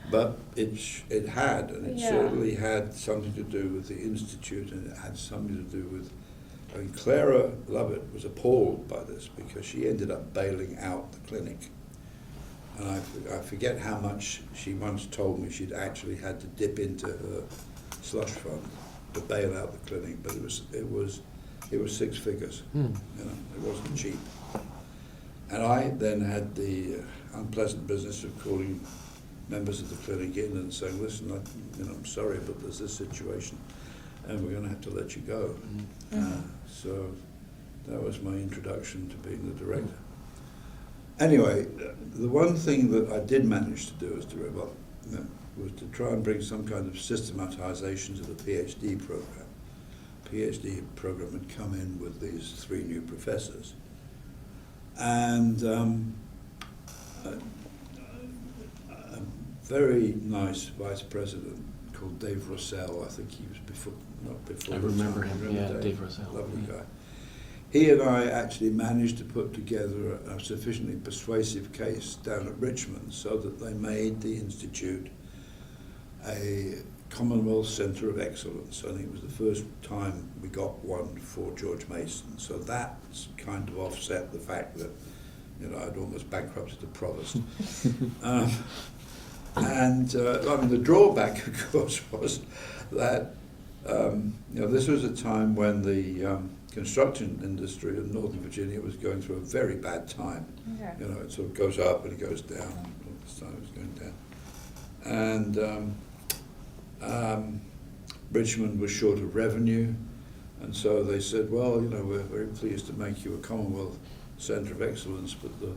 But it had, and it certainly had something to do with the Institute, and it had something to do with, Clara Lovett was appalled by this because she ended up bailing out the clinic. And I forget how much she once told me she'd actually had to dip into her slush fund to bail out the clinic, but it was 6 figures. It wasn't cheap. And I then had the unpleasant business of calling members of the clinic in and saying, listen, I'm sorry, but there's this situation. and we're going to have to let you go. So that was my introduction to being the director. Anyway, the one thing that I did manage to do as director was to try and bring some kind of systematization to the PhD program. PhD program had come in with these 3 new professors, and a very nice vice president called Dave Rossell. I think he was not before. I remember him. Yeah, Dave Rossell. Lovely guy. He and I actually managed to put together a sufficiently persuasive case down at Richmond so that they made the Institute a Commonwealth Centre of Excellence. I think it was the first time we got one for George Mason. So that's kind of offset the fact that, you know, I'd almost bankrupted the provost. I mean, the drawback, of course, was that you know, this was a time when the construction industry in Northern Virginia was going through a very bad time. Okay. You know, it sort of goes up and it goes down. All this time it was going down. And Richmond was short of revenue, and so they said, well, you know, we're very pleased to make you a Commonwealth Centre of Excellence, but the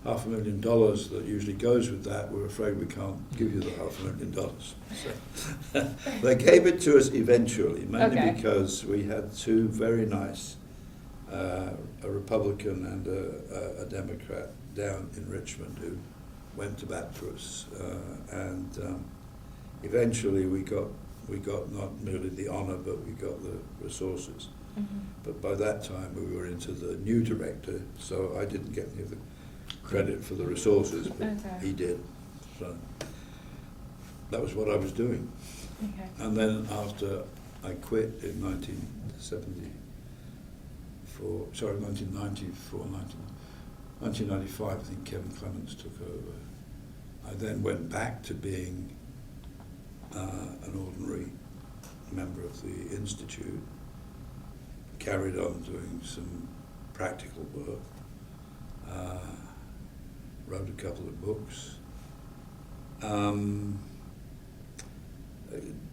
$500,000 that usually goes with that, we're afraid we can't give you the $500,000. So they gave it to us eventually, mainly because we had 2 very nice, a Republican and a Democrat down in Richmond who went to bat for us, eventually we got not merely the honour, but we got the resources. But by that time we were into the new director, so I didn't get any of the credit for the resources, but he did. So that was what I was doing. And then after I quit in 1995, I think Kevin Clements took over. I then went back to being an ordinary member of the Institute, carried on doing some practical work, wrote a couple of books,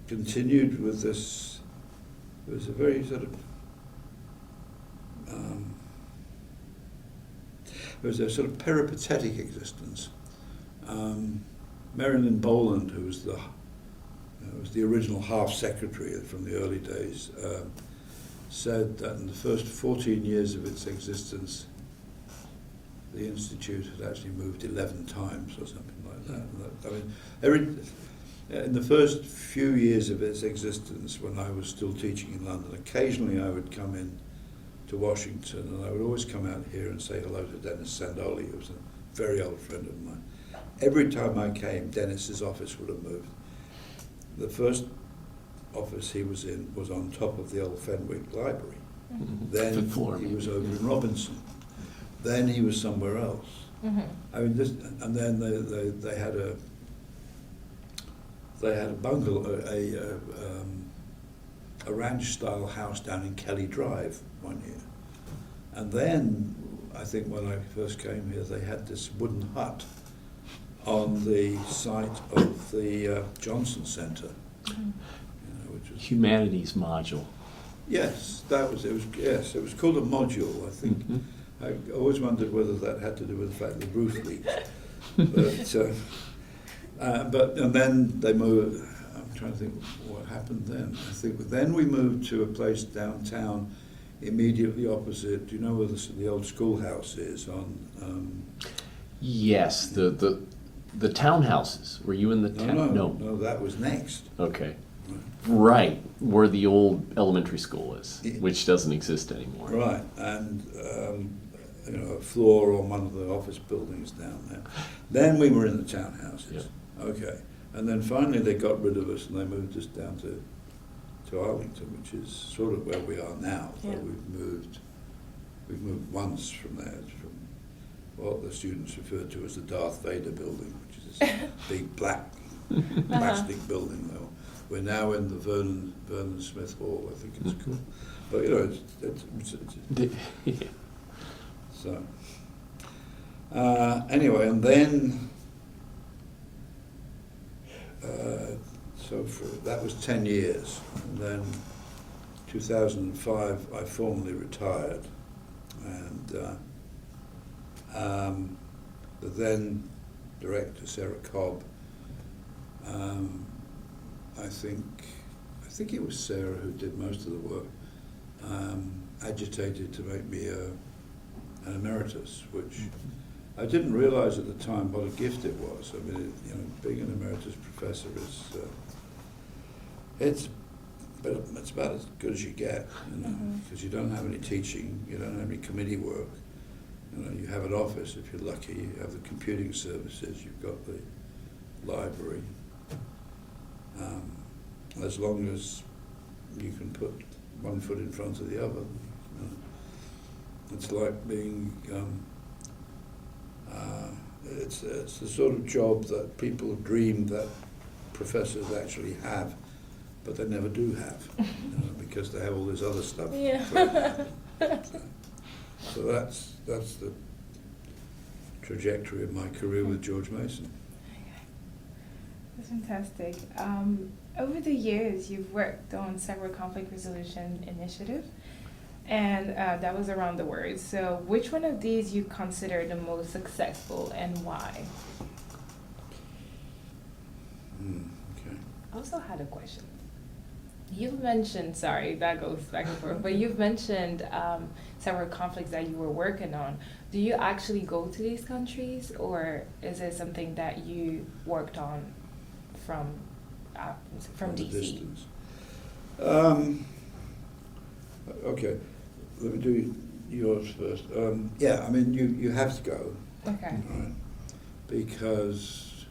continued with this. It was a very sort of it was a sort of peripatetic existence. Marilyn Boland, who was the original half secretary from the early days, said that in the first 14 years of its existence, the Institute had actually moved 11 times or something like that. I mean, in the first few years of its existence, when I was still teaching in London, occasionally I would come in to Washington, and I would always come out here and say hello to Dennis Sandoli, who was a very old friend of mine. Every time I came, Dennis's office would have moved. The first office he was in was on top of the old Fenwick library. Then he was over in Robinson. Then he was somewhere else. I mean, and then they had a bungalow, a ranch-style house down in Kelly Drive one year. And then, I think when I first came here, they had this wooden hut on the site of the Johnson Center, you know, which was Humanities module. Yes, that was it. Yes, it was called a module, I think. I always wondered whether that had to do with the fact the roof leaked. But and then they moved. I'm trying to think what happened then. I think then we moved to a place downtown, immediately opposite. Do you know where the old schoolhouse is on? Yes, the townhouses. Were you in the town? No, that was next. Okay. Right, where the old elementary school is, which doesn't exist anymore. Right, and you know, a floor on one of the office buildings down there. Then we were in the townhouses. Yep. Okay, and then finally they got rid of us and they moved us down to Arlington, which is sort of where we are now. Yeah. But we've moved once from there, from what the students refer to as the Darth Vader building, which is this big black plastic building though. We're now in the Vernon Smith Hall, I think it's called. But you know, it's so anyway, and then so that was 10 years. And then 2005, I formally retired. And the then director, Sarah Cobb, I think it was Sarah who did most of the work, agitated to make me an emeritus, which I didn't realise at the time what a gift it was. I mean, being an emeritus professor is, it's about as good as you get, because you don't have any teaching, you don't have any committee work. You have an office if you're lucky, you have the computing services, you've got the library. As long as you can put one foot in front of the other. It's like being, it's the sort of job that people dream that professors actually have, but they never do have, because they have all this other stuff. Yeah. So that's the trajectory of my career with George Mason. That's fantastic. Over the years, you've worked on several conflict resolution initiatives, and that was around the world. So which one of these you consider the most successful and why? Okay. I also had a question. You've mentioned, sorry, that goes back and forth, but you've mentioned several conflicts that you were working on. Do you actually go to these countries, or is it something that you worked on from DC? Distance. Okay, let me do yours first. Yeah, I mean, you have to go. Okay. Right? Because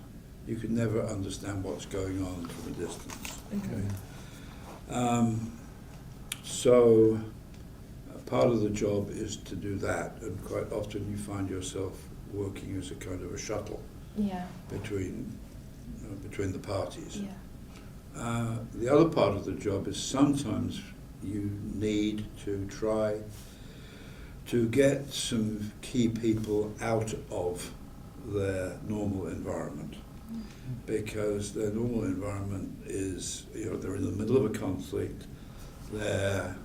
you can never understand what's going on from a distance. Okay. So part of the job is to do that, and quite often you find yourself working as a kind of a shuttle between the parties. Yeah. The other part of the job is sometimes you need to try to get some key people out of their normal environment, because their normal environment is, they're in the middle of a conflict, they're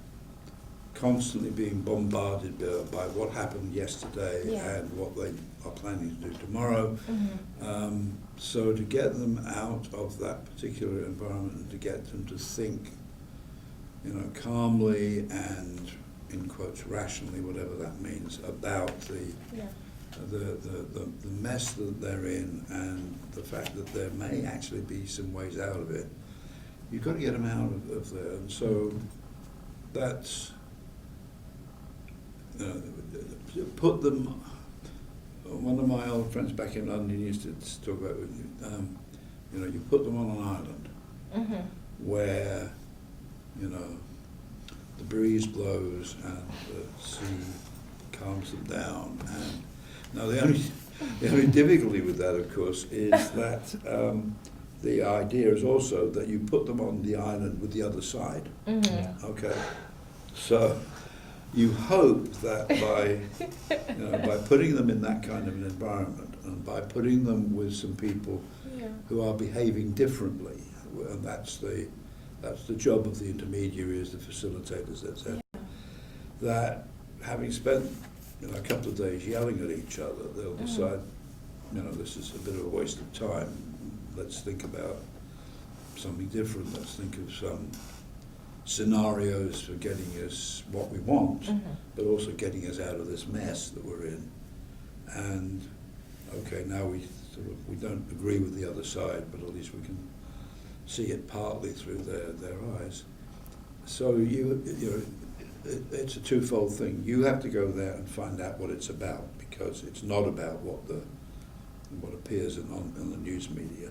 constantly being bombarded by what happened yesterday and what they are planning to do tomorrow. So to get them out of that particular environment and to get them to think, calmly and, in quotes, rationally, whatever that means, about the mess that they're in and the fact that there may actually be some ways out of it. You've got to get them out of there. And so that's, put them, one of my old friends back in London used to talk about, you put them on an island where, the breeze blows and the sea calms them down. And now the only difficulty with that, of course, is that the idea is also that you put them on the island with the other side. Okay, so you hope that by putting them in that kind of an environment and by putting them with some people who are behaving differently, and that's the job of the intermediaries, the facilitators, etc. That having spent a couple of days yelling at each other, they'll decide, this is a bit of a waste of time. Let's think about something different. Let's think of some scenarios for getting us what we want, but also getting us out of this mess that we're in. And okay, now we don't agree with the other side, but at least we can see it partly through their eyes. So it's a twofold thing. You have to go there and find out what it's about, because it's not about what appears on the news media.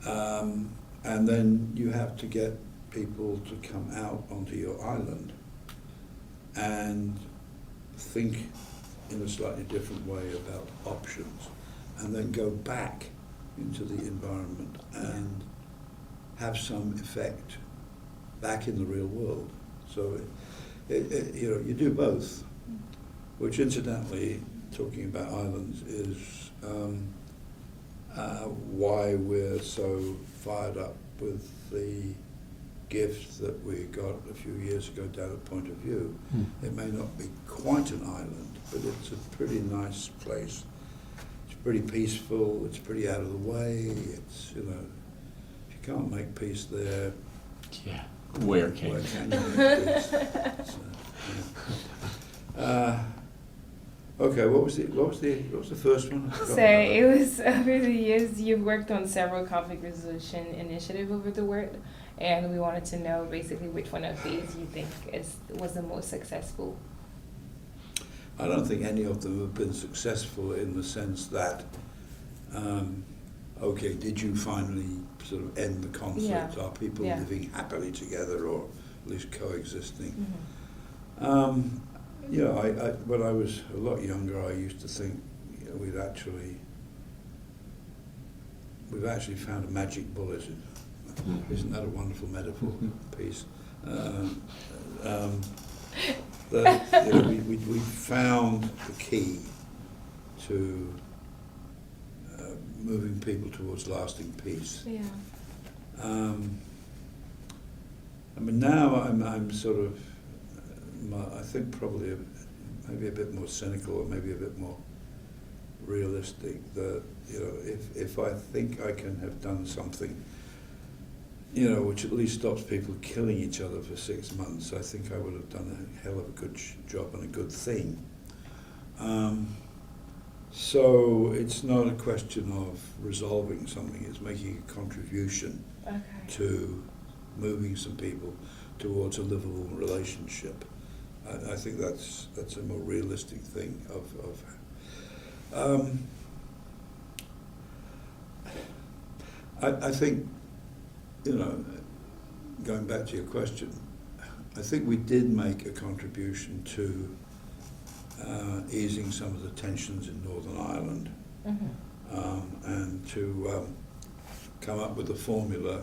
And then you have to get people to come out onto your island and think in a slightly different way about options, and then go back into the environment and have some effect back in the real world. So you do both, which incidentally, talking about islands, is why we're so fired up with the gift that we got a few years ago down at Point of View. It may not be quite an island, but it's a pretty nice place. It's pretty peaceful, it's pretty out of the way, it's, you know, if you can't make peace there, Yeah. Where can you you? make peace? So, okay, what was the first one? I forgot So about it that. was over the years you've worked on several conflict resolution initiatives over the world, and we wanted to know basically which one of these you think was the most successful. I don't think any of them have been successful in the sense that, okay, did you finally sort of end the conflict? Yeah. Are people Yeah. living happily together, or at least coexisting? Mm-hmm. You know, when I was a lot younger, I used to think, you know, we've actually found a magic bullet. Isn't that a wonderful metaphor? Peace. That, you know, we found the key to moving people towards lasting peace. Yeah. I mean, now I'm sort of, I think probably maybe a bit more cynical, or maybe a bit more realistic. That, you know, if I think I can have done something, you know, which at least stops people killing each other for 6 months, I think I would have done a hell of a good job and a good thing. So it's not a question of resolving something, it's making a contribution Okay. to moving some people towards a livable relationship. I think that's a more realistic thing I think, you know, going back to your question, I think we did make a contribution to easing some of the tensions in Northern Ireland, and to come up with a formula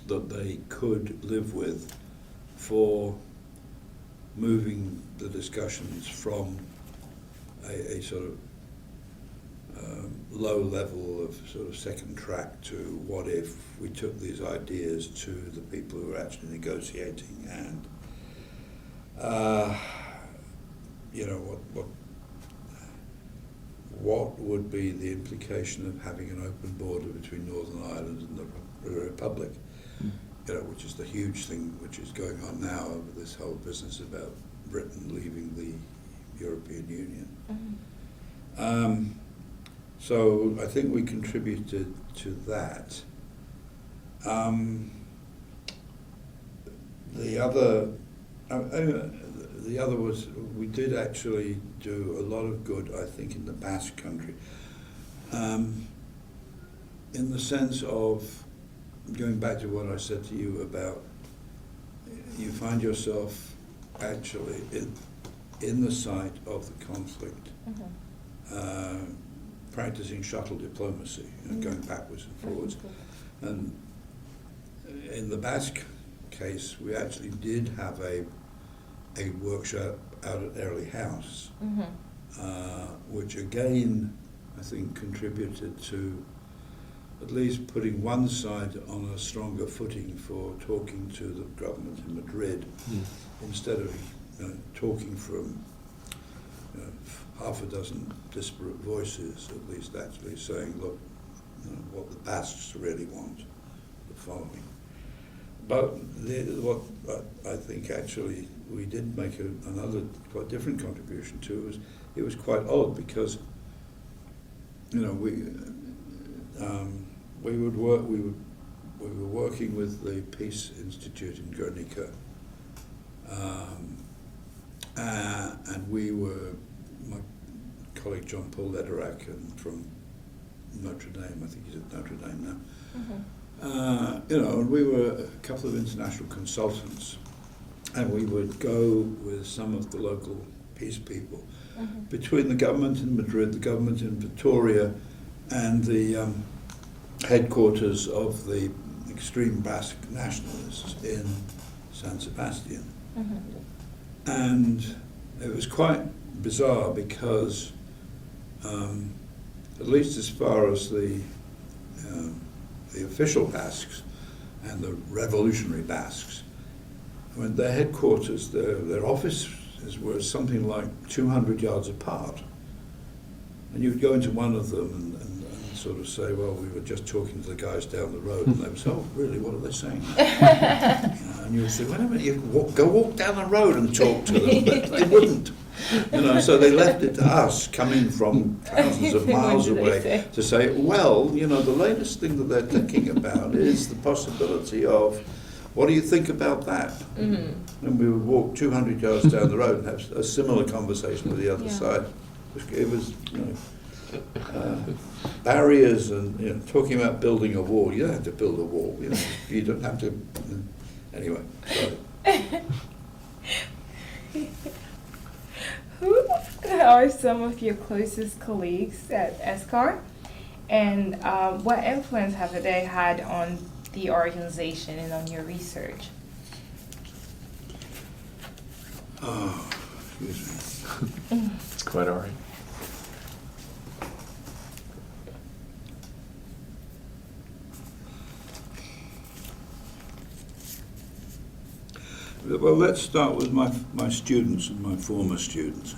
that they could live with for moving the discussions from a sort of low level of sort of second track to what if we took these ideas to the people who are actually negotiating, and you know, what would be the implication of having an open border between Northern Ireland and the Republic, you know, which is the huge thing which is going on now over this whole business about Britain leaving the European Union. So I think we contributed to that. The other was, we did actually do a lot of good, I think, in the Basque Country, in the sense of going back to what I said to you about, you find yourself actually in the site of the conflict, practicing shuttle diplomacy, you know, going backwards and forwards. And in the Basque case, we actually did have a workshop out at Early House, which again, I think, contributed to at least putting one side on a stronger footing for talking to the government in Madrid, instead of, you know, talking from, you know, half a dozen disparate voices, at least actually saying, look, you know, what the Basques really want, the following. But what I think actually we did make another quite different contribution to was, it was quite odd because, you know, we were working with the Peace Institute in Guernica, and we were, my colleague John Paul Lederach, and from Notre Dame, I think he's at Notre Dame now. You know, and we were a couple of international consultants, and we would go with some of the local peace people between the government in Madrid, the government in Vitoria, and the headquarters of the extreme Basque nationalists in San Sebastian. And it was quite bizarre because, at least as far as the official Basques, and the revolutionary Basques. When their headquarters, their offices were something like 200 yards apart. And you'd go into one of them and sort of say, well, we were just talking to the guys down the road, and they would say, oh, really, what are they saying? And you would say, wait a minute, you go walk down the road and talk to them. But they wouldn't. So they left it to us, coming from thousands of miles away, to say, well, the latest thing that they're thinking about is the possibility of, what do you think about that? Mm-hmm. And we would walk 200 yards down the road and have a similar conversation with the other side. It was, barriers and talking about building a wall. You don't have to build a wall. You don't have to. Anyway, sorry. Who are some of your closest colleagues at Escort, and what influence have they had on the organization and on your research? Oh, excuse me. It's quite all right. Well, let's start with my students and my former students.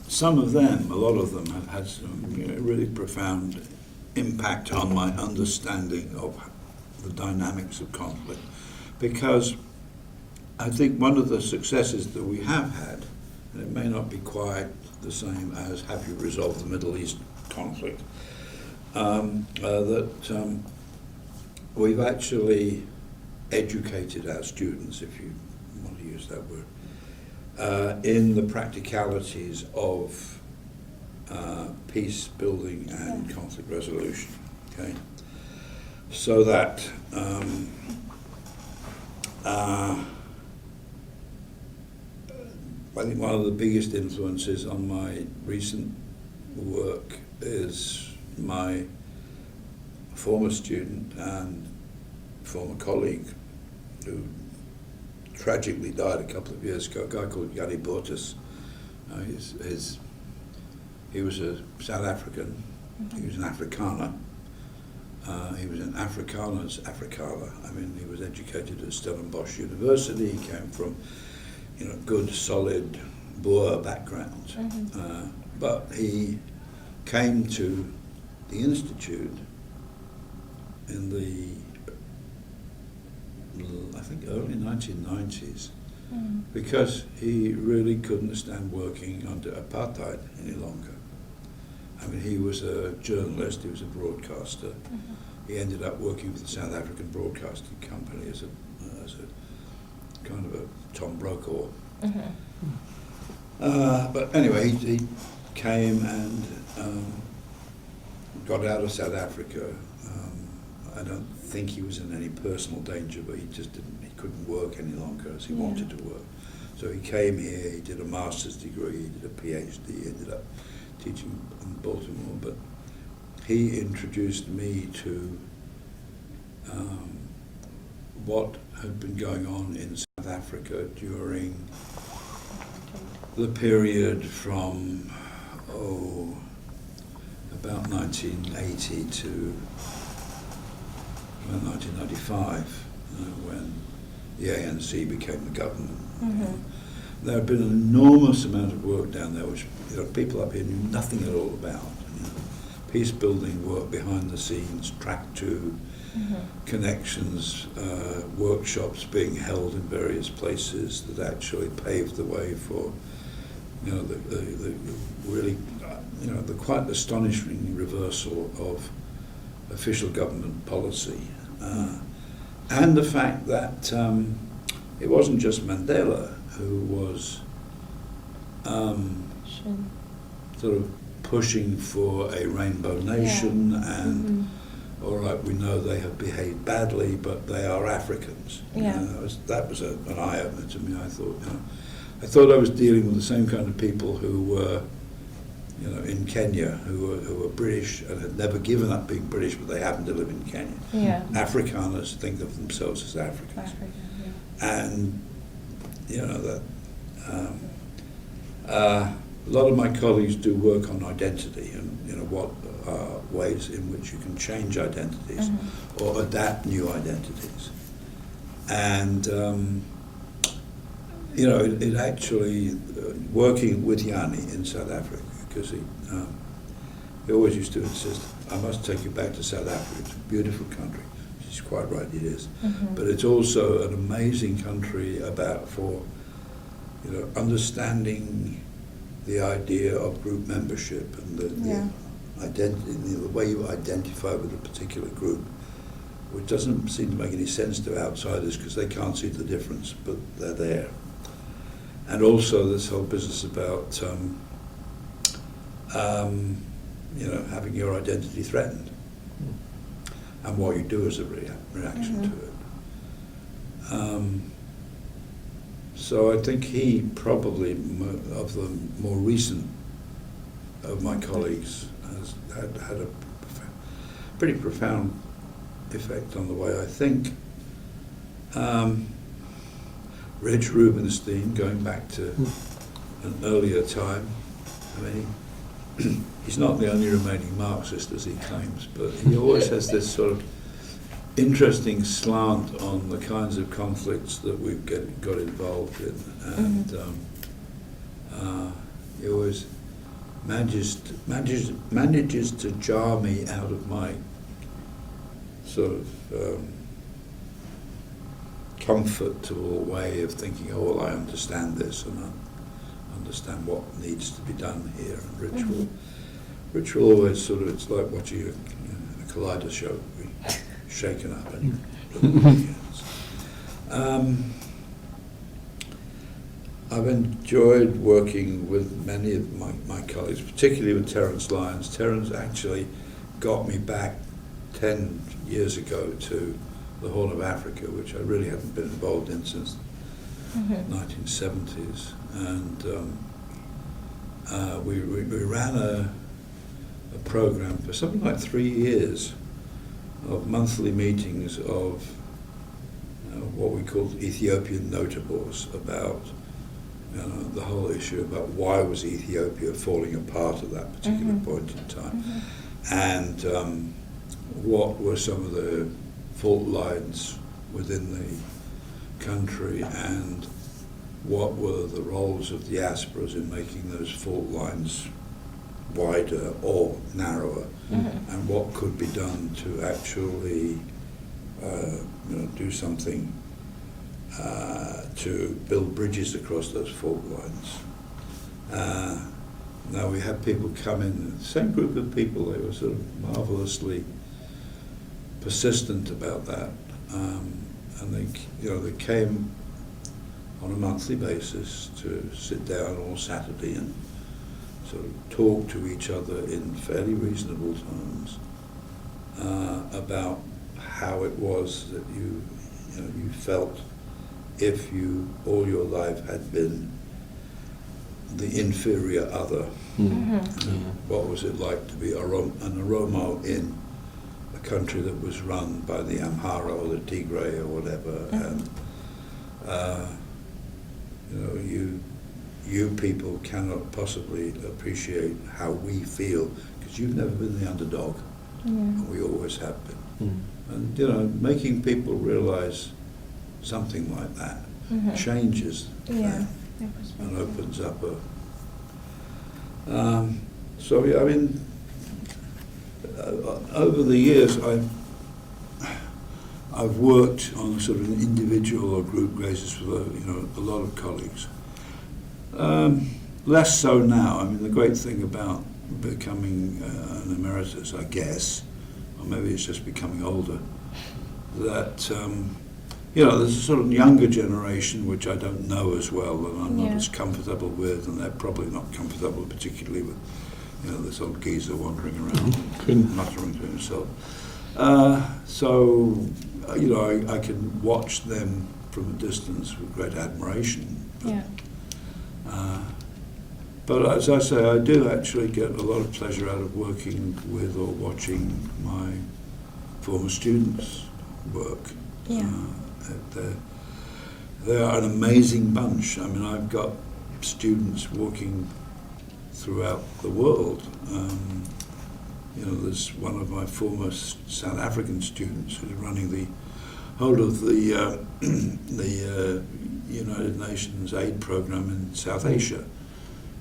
Some of them, a lot of them, have had some really profound impact on my understanding of the dynamics of conflict, because I think one of the successes that we have had, and it may not be quite the same as have you resolved the Middle East conflict, we've actually educated our students, if you want to use that word, in the practicalities of peace building and conflict resolution. Okay, so that I think one of the biggest influences on my recent work is my former student and former colleague who tragically died a couple of years ago, a guy called Yanni Bortas. He was a South African. Mm-hmm. He was an Afrikaner. He was an Afrikaner's Afrikaner. I mean, he was educated at Stellenbosch University. He came from, good, solid Boer background. Mm-hmm. But he came to the Institute in the, I think, early 1990s, because he really couldn't stand working under apartheid any longer. I mean, he was a journalist, he was a broadcaster. Mm-hmm. He ended up working for the South African Broadcasting Company as a kind of a Tom Brokaw. Mm-hmm. But anyway, he came and got out of South Africa. I don't think he was in any personal danger, but he couldn't work any longer as he wanted to work. So he came here, he did a master's degree, he did a PhD, he ended up teaching in Baltimore, but he introduced me to what had been going on in South Africa during the period from, about 1980 to 1995, when the ANC became the government. Mm-hmm. There had been an enormous amount of work down there, which people up here knew nothing at all about. Peace building work behind the scenes, track 2, connections, workshops being held in various places that actually paved the way for, the really, the quite astonishing reversal of official government policy, and the fact that it wasn't just Mandela who was sort of pushing for a rainbow nation and all right, we know they have behaved badly, but they are Africans. That was an eye-opener to me. I thought I was dealing with the same kind of people who were, in Kenya, who were British and had never given up being British, but they happened to live in Kenya. Yeah. Afrikaners think of themselves as Africans. And a lot of my colleagues do work on identity and what ways in which you can change identities or adapt new identities. And it actually working with Yanni in South Africa, because he always used to insist, I must take you back to South Africa. It's a beautiful country. She's quite right, it is. But it's also an amazing country for understanding the idea of group membership and the identity, the way you identify with a particular group, which doesn't seem to make any sense to outsiders because they can't see the difference, but they're there. And also this whole business about having your identity threatened and what you do as a reaction to it. So I think he probably, of the more recent of my colleagues, has had a pretty profound effect on the way I think. Reg Rubenstein, going back to an earlier time, I mean, he's not the only remaining Marxist, as he claims, but he always has this sort of interesting slant on the kinds of conflicts that we've got involved in, and he always manages to jar me out of my sort of comfortable way of thinking, oh well, I understand this and I understand what needs to be done here, and Rich will always sort of, it's like watching a kaleidoscope be shaken up and I've enjoyed working with many of my colleagues, particularly with Terence Lyons. Terence actually got me back 10 years ago to the Horn of Africa, which I really hadn't been involved in since 1970s. And we ran a program for something like 3 years of monthly meetings of what we called Ethiopian notables, about the whole issue about why was Ethiopia falling apart at that particular point in time, and what were some of the fault lines within the country, and what were the roles of diasporas in making those fault lines wider or narrower, and what could be done to actually do something to build bridges across those fault lines. Now we had people come in, the same group of people, they were sort of marvelously persistent about that, and they came on a monthly basis to sit down all Saturday and sort of talk to each other in fairly reasonable terms about how it was that you felt if you all your life had been the inferior other. What was it like to be an Oromo in a country that was run by the Amhara or the Tigray or whatever, and you people cannot possibly appreciate how we feel because you've never been the underdog, and we always have been. And making people realize something like that changes that and opens up a so yeah, I mean over the years I've worked on sort of an individual or group basis with a lot of colleagues. Less so now. I mean, the great thing about becoming an emeritus, I guess, or maybe it's just becoming older, that there's a sort of younger generation which I don't know as well, and I'm not as comfortable with, and they're probably not comfortable particularly with this old geezer wandering around muttering to himself. So I can watch them from a distance with great admiration. But as I say, I do actually get a lot of pleasure out of working with or watching my former students work. They are an amazing bunch. I mean, I've got students working throughout the world. You know, there's one of my former South African students who's running the whole of the United Nations aid program in South Asia.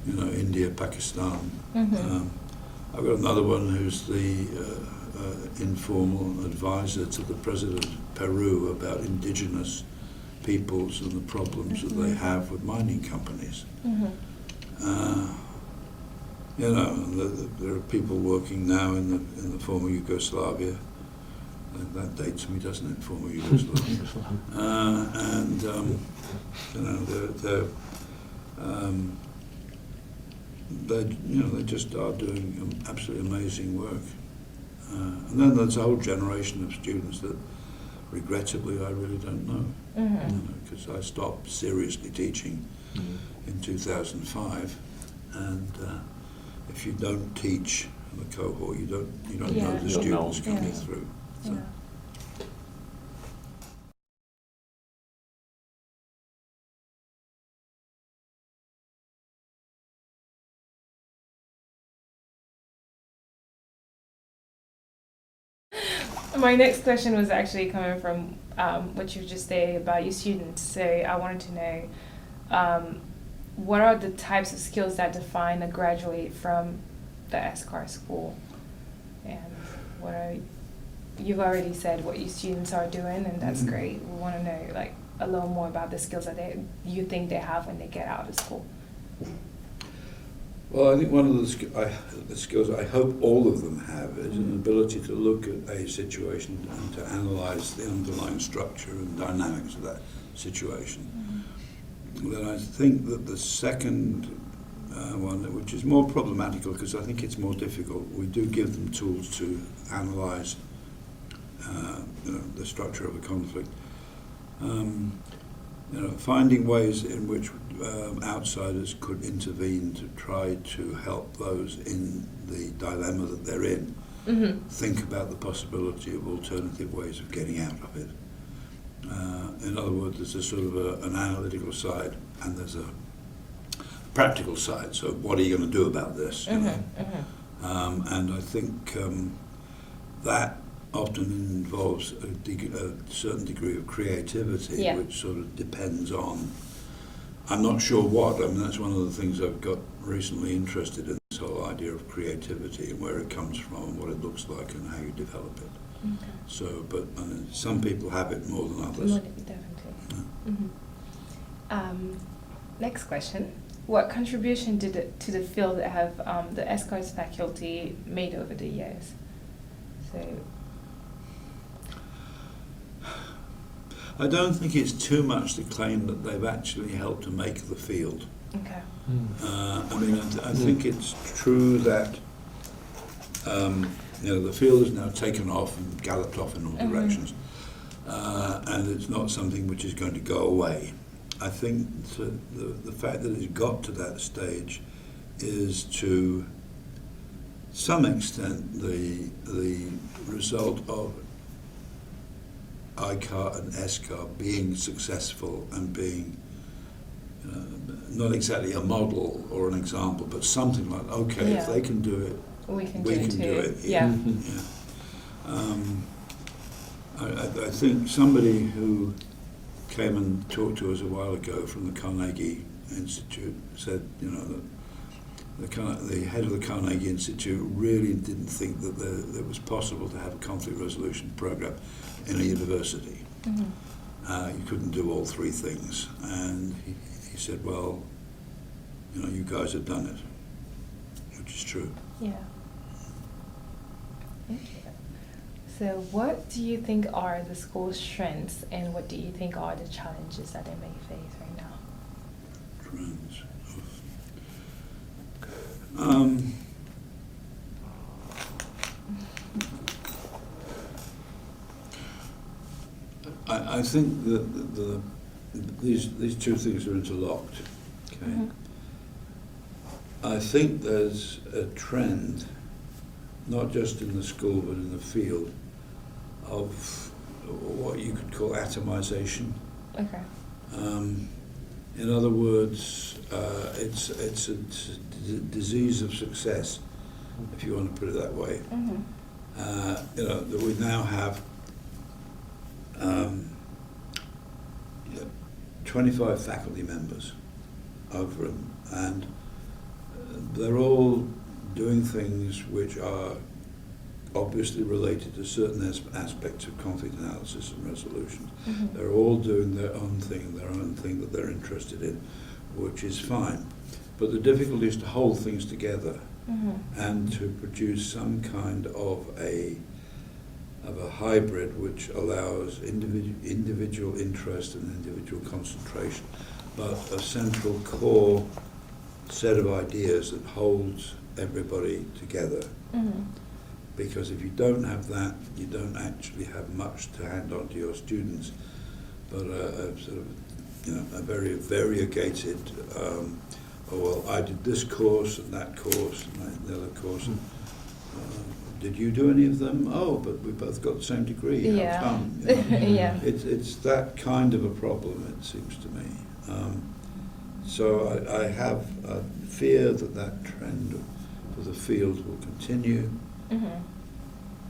You know, India, Pakistan. I've got another one who's the informal advisor to the president of Peru about indigenous peoples and the problems that they have with mining companies. You know, there are people working now in the former Yugoslavia. That dates me, doesn't it? Former Yugoslavia. And you know, they just are doing absolutely amazing work. And then there's a whole generation of students that, regrettably, I really don't know. Because I stopped seriously teaching in 2005, and if you don't teach the cohort, you don't know the students coming through. So. My next question was actually coming from what you just said about your students. So I wanted to know, what are the types of skills that define a graduate from the Escort school? And what are, you've already said what your students are doing, and that's great. We want to know like a little more about the skills that you think they have when they get out of school. Well, I think one of the skills I hope all of them have is an ability to look at a situation and to analyse the underlying structure and dynamics of that situation. Then I think that the second one, which is more problematical because I think it's more difficult, we do give them tools to analyse the structure of a conflict. Finding ways in which outsiders could intervene to try to help those in the dilemma that they're in. Think about the possibility of alternative ways of getting out of it. In other words, there's a sort of an analytical side and there's a practical side. So what are you going to do about this? And I think that often involves a certain degree of creativity, which sort of depends on, I'm not sure what. I mean, that's one of the things I've got recently interested in, this whole idea of creativity and where it comes from and what it looks like and how you develop it. So, but I mean, some people have it more than others. Definitely. Next question. What contribution to the field have the Escorts faculty made over the years? So, I don't think it's too much to claim that they've actually helped to make the field. okay. I mean, I think it's true that the field is now taken off and galloped off in all directions, and it's not something which is going to go away. I think the fact that it's got to that stage is to some extent the result of ICAR and Escort being successful and being not exactly a model or an example, but something like, okay, if they can do it, we can do it. I think somebody who came and talked to us a while ago from the Carnegie Institute said, that the head of the Carnegie Institute really didn't think that it was possible to have a conflict resolution program in a university. You couldn't do all three things. And he said, well, you guys have done it, which is true. Yeah. Thank you. So what do you think are the school's strengths and what do you think are the challenges that they may face right now? Trends. I think that these two things are interlocked. Okay. I think there's a trend, not just in the school but in the field, of what you could call atomization. Okay. In other words, it's a disease of success, if you want to put it that way. That we now have 25 faculty members over them, and they're all doing things which are obviously related to certain aspects of conflict analysis and resolution. They're all doing their own thing that they're interested in, which is fine. But the difficulty is to hold things together and to produce some kind of a hybrid which allows individual interest and individual concentration, but a central core set of ideas that holds everybody together. Because if you don't have that, you don't actually have much to hand on to your students, but a sort of, a very variegated, I did this course and that course and the other course. Did you do any of them? Oh, but we both got the same degree. Yeah. How come? Yeah. It's that kind of a problem, it seems to me. So I have a fear that trend for the field will continue.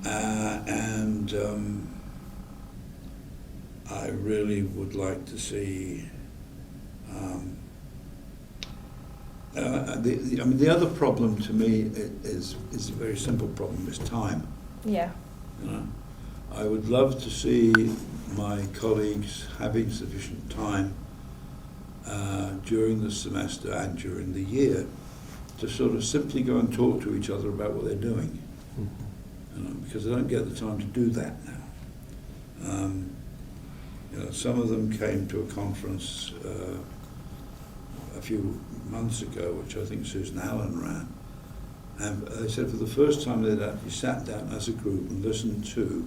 And I really would like to see the other problem to me is a very simple problem, is time. Yeah. I would love to see my colleagues having sufficient time during the semester and during the year to sort of simply go and talk to each other about what they're doing. Because they don't get the time to do that now. Some of them came to a conference a few months ago, which I think Susan Allen ran, and they said for the first time they'd actually sat down as a group and listened to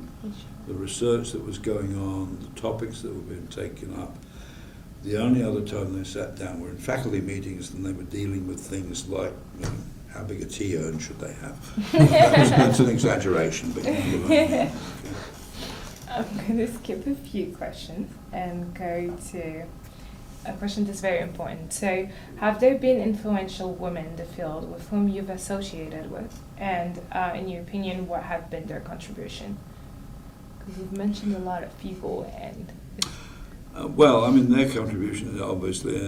the research that was going on, the topics that were being taken up. The only other time they sat down were in faculty meetings, and they were dealing with things like, how big a tea urn should they have? That's an exaggeration, but okay. I'm going to skip a few questions and go to a question that's very important. So, have there been influential women in the field with whom you've associated with? And in your opinion, what have been their contribution? Because you've mentioned a lot of people and... their contribution is obviously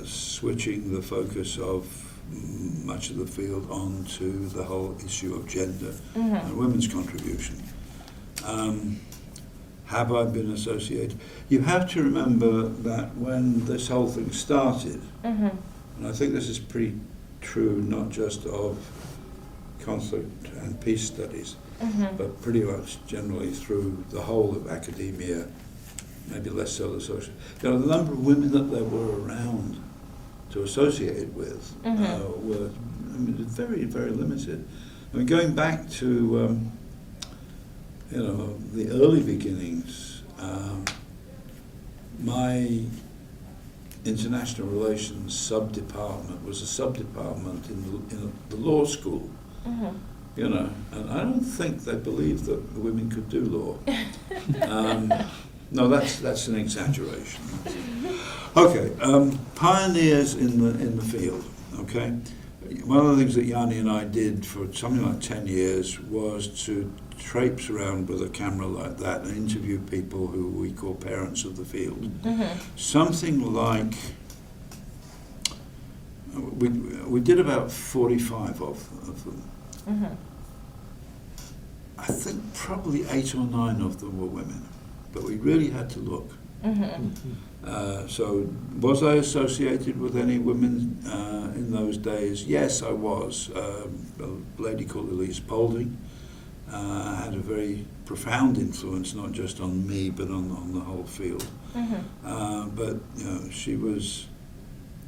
switching the focus of much of the field onto the whole issue of gender and women's contribution. Have I been associated? You have to remember that when this whole thing started, and I think this is pretty true not just of conflict and peace studies, but pretty much generally through the whole of academia, maybe less so the social. The number of women that there were around to associate with were very, very limited. Going back to the early beginnings, my international relations sub-department was a sub-department in the law school. And I don't think they believed that the women could do law. No, that's an exaggeration. Okay, pioneers in the field. Okay, one of the things that Yanni and I did for something like 10 years was to traipse around with a camera like that and interview people who we call parents of the field. Something like we did about 45 of them. I think probably 8 or 9 of them were women, but we really had to look. So was I associated with any women in those days? Yes, I was. A lady called Elise Paulding had a very profound influence, not just on me, but on the whole field. But she was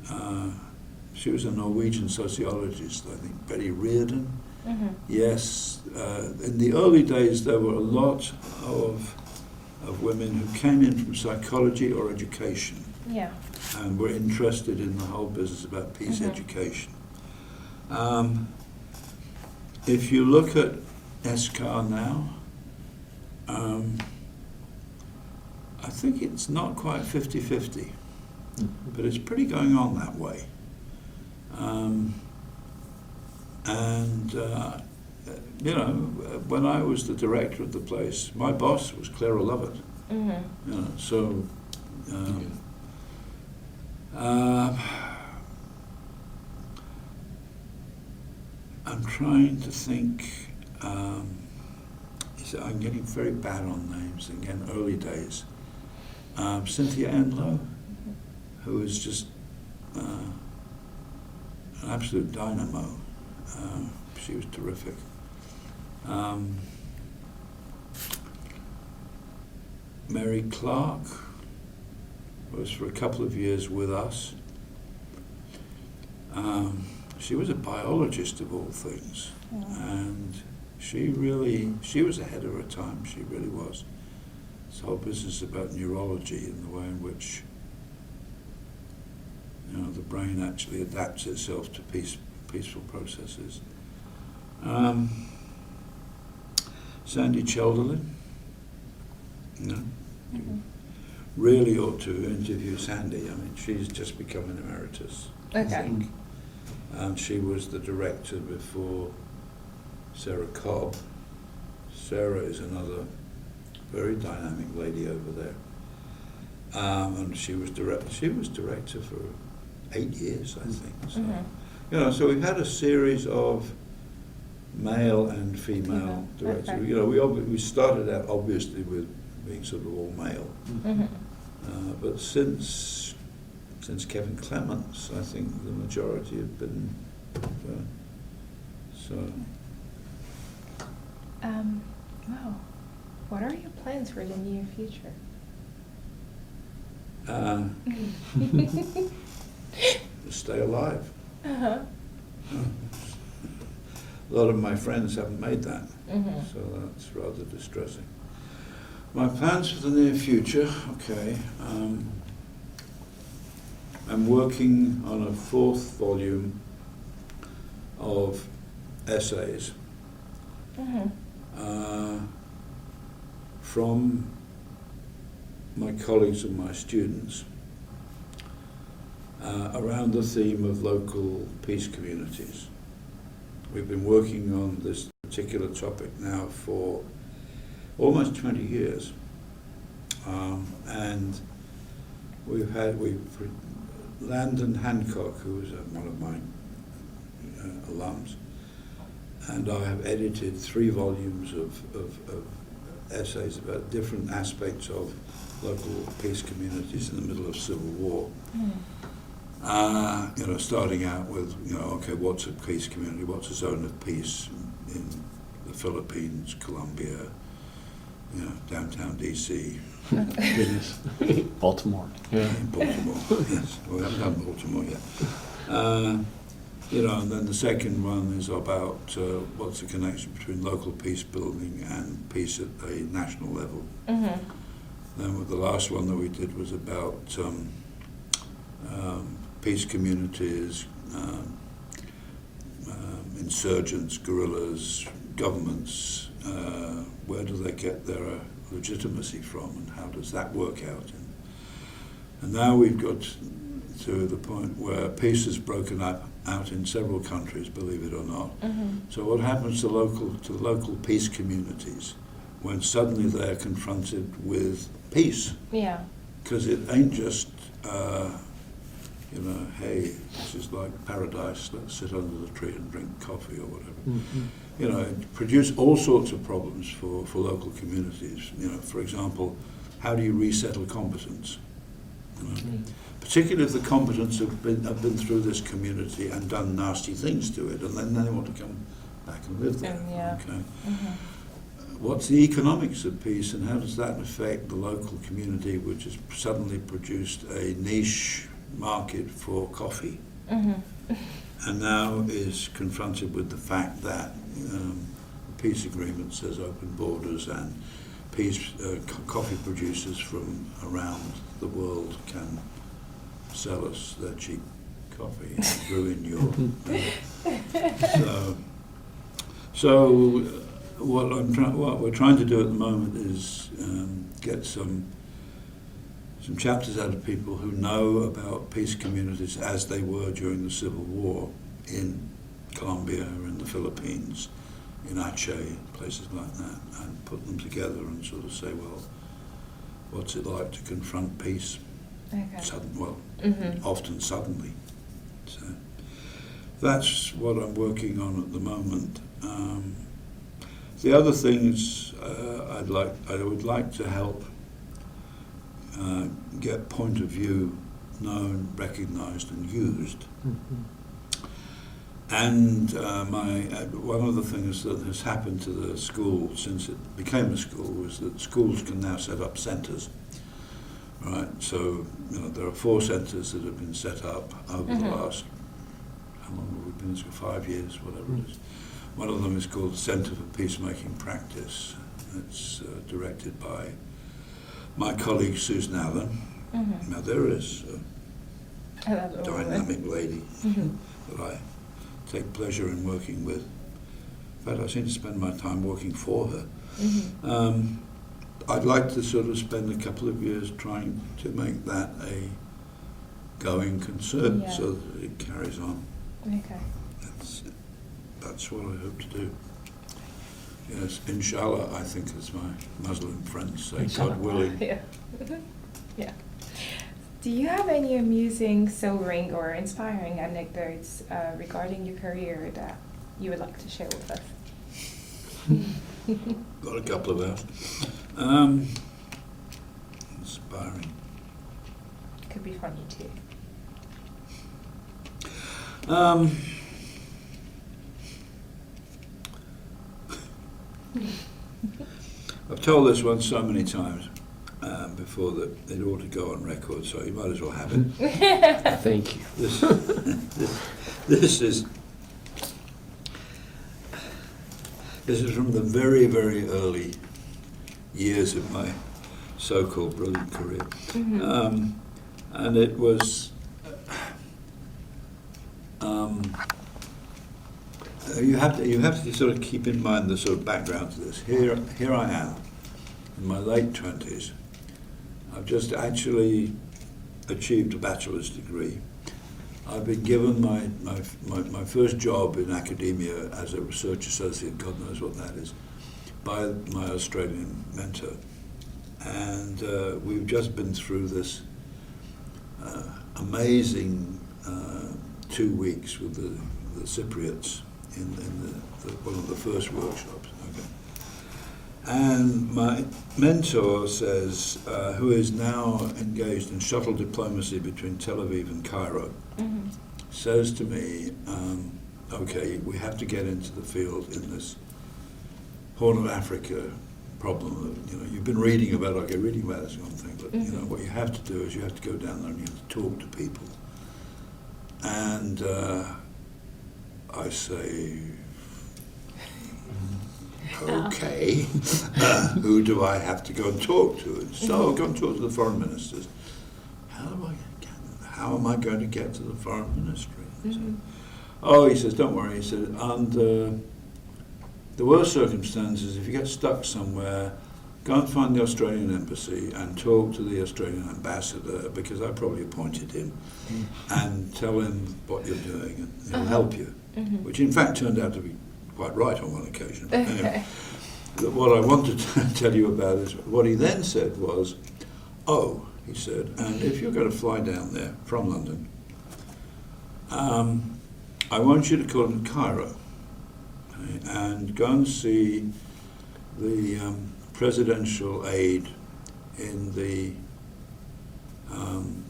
a Norwegian sociologist, I think. Betty Reardon. Yes. In the early days, there were a lot of women who came in from psychology or education, and were interested in the whole business about peace education. If you look at Escort now, I think it's not quite 50-50. But it's pretty going on that way. You know, when I was the director of the place, my boss was Clara Lovett. Mm-hmm. You know, so I'm trying to think. I'm getting very bad on names again. Early days. Cynthia Enlow, who is just an absolute dynamo. She was terrific. Mary Clark was for a couple of years with us. She was a biologist of all things, and she was ahead of her time. She really was. This whole business about neurology and the way in which, you know, the brain actually adapts itself to peaceful processes. Sandy Chelderlin, you know, you really ought to interview Sandy. I mean, she's just become an emeritus, I think. She was the director before Sarah Cobb. Sarah is another very dynamic lady over there. And she was director for 8 years, I think. So, you know, so we've had a series of male and female directors. Okay. You know, we started out obviously with being sort of all male, but since Kevin Clements, I think the majority have been. Wow. What are your plans for the near future? Stay alive. Uh-huh. A lot of my friends haven't made that, so that's rather distressing. My plans for the near future, okay. I'm working on a 4th volume of essays from my colleagues and my students around the theme of local peace communities. We've been working on this particular topic now for almost 20 years. And Landon Hancock, who was one of my alums, and I have edited 3 volumes of essays about different aspects of local peace communities in the middle of civil war. You know, starting out with, you know, okay, what's a peace community? What's a zone of peace in the Philippines, Colombia, you know, downtown DC. Goodness. Baltimore. Yeah. Baltimore, yes. We haven't done Baltimore yet. You know, and then the second one is about what's the connection between local peace building and peace at a national level. Then with the last one that we did was about peace communities, insurgents, guerrillas, governments. Where do they get their legitimacy from, and how does that work out? And now we've got to the point where peace is broken up out in several countries, believe it or not. So what happens to local peace communities when suddenly they're confronted with peace? Yeah. Because it ain't just you know, hey, this is like paradise, let's sit under the tree and drink coffee or whatever. You know, it produce all sorts of problems for local communities. You know, for example, how do you resettle combatants? You know? Particularly if the combatants have been through this community and done nasty things to it, and then they want to come back and live there. Okay. What's the economics of peace, and how does that affect the local community, which has suddenly produced a niche market for coffee, and now is confronted with the fact that the peace agreement says open borders, and coffee producers from around the world can sell us their cheap coffee and ruin your. So what we're trying to do at the moment is get some some chapters out of people who know about peace communities as they were during the Civil War in Colombia, in the Philippines, in Aceh, places like that, and put them together and sort of say, well, what's it like to confront peace? Okay. Often suddenly. So that's what I'm working on at the moment. The other things I would like to help get point of view known, recognised, and used. And one of the things that has happened to the school since it became a school was that schools can now set up centres. Right, so there are 4 centres that have been set up over the last, how long have we been in school? 5 years, whatever it is. One of them is called the Centre for Peacemaking Practice. It's directed by my colleague Susan Allen. Now there is a dynamic lady that I take pleasure in working with. In fact, I seem to spend my time working for her. I'd like to sort of spend a couple of years trying to make that a going concern so that it carries on. Okay. That's what I hope to do. Yes, inshallah, I think as my Muslim friends say, God willing. Yeah. Yeah. Do you have any amusing, sobering, or inspiring anecdotes regarding your career that you would like to share with us? Got a couple of those. Inspiring. Could be funny too. I've told this one so many times before that it ought to go on record, so you might as well have it. Thank you. This is from the very, very early years of my so-called brilliant career. And it was you have to sort of keep in mind the sort of background to this. Here I am in my late 20s. I've just actually achieved a bachelor's degree. I've been given my first job in academia as a research associate, God knows what that is, by my Australian mentor. And we've just been through this amazing 2 weeks with the Cypriots in one of the first workshops. Okay. And my mentor says, who is now engaged in shuttle diplomacy between Tel Aviv and Cairo, says to me, okay, we have to get into the field in this Horn of Africa problem. You've been reading about it, okay, reading about it is one thing, but what you have to do is you have to go down there and you have to talk to people. And I say, okay, who do I have to go and talk to? And so go and talk to the foreign ministers. How am I going to get to the foreign ministry? Oh, he says, don't worry. He said, under the worst circumstances, if you get stuck somewhere, go and find the Australian embassy and talk to the Australian ambassador, because I probably appointed him, and tell him what you're doing, and he'll help you. Which in fact turned out to be quite right on one occasion. But anyway, what I wanted to tell you about is what he then said was, oh, he said, and if you're going to fly down there from London, I want you to go to Cairo, okay, and go and see the presidential aide in the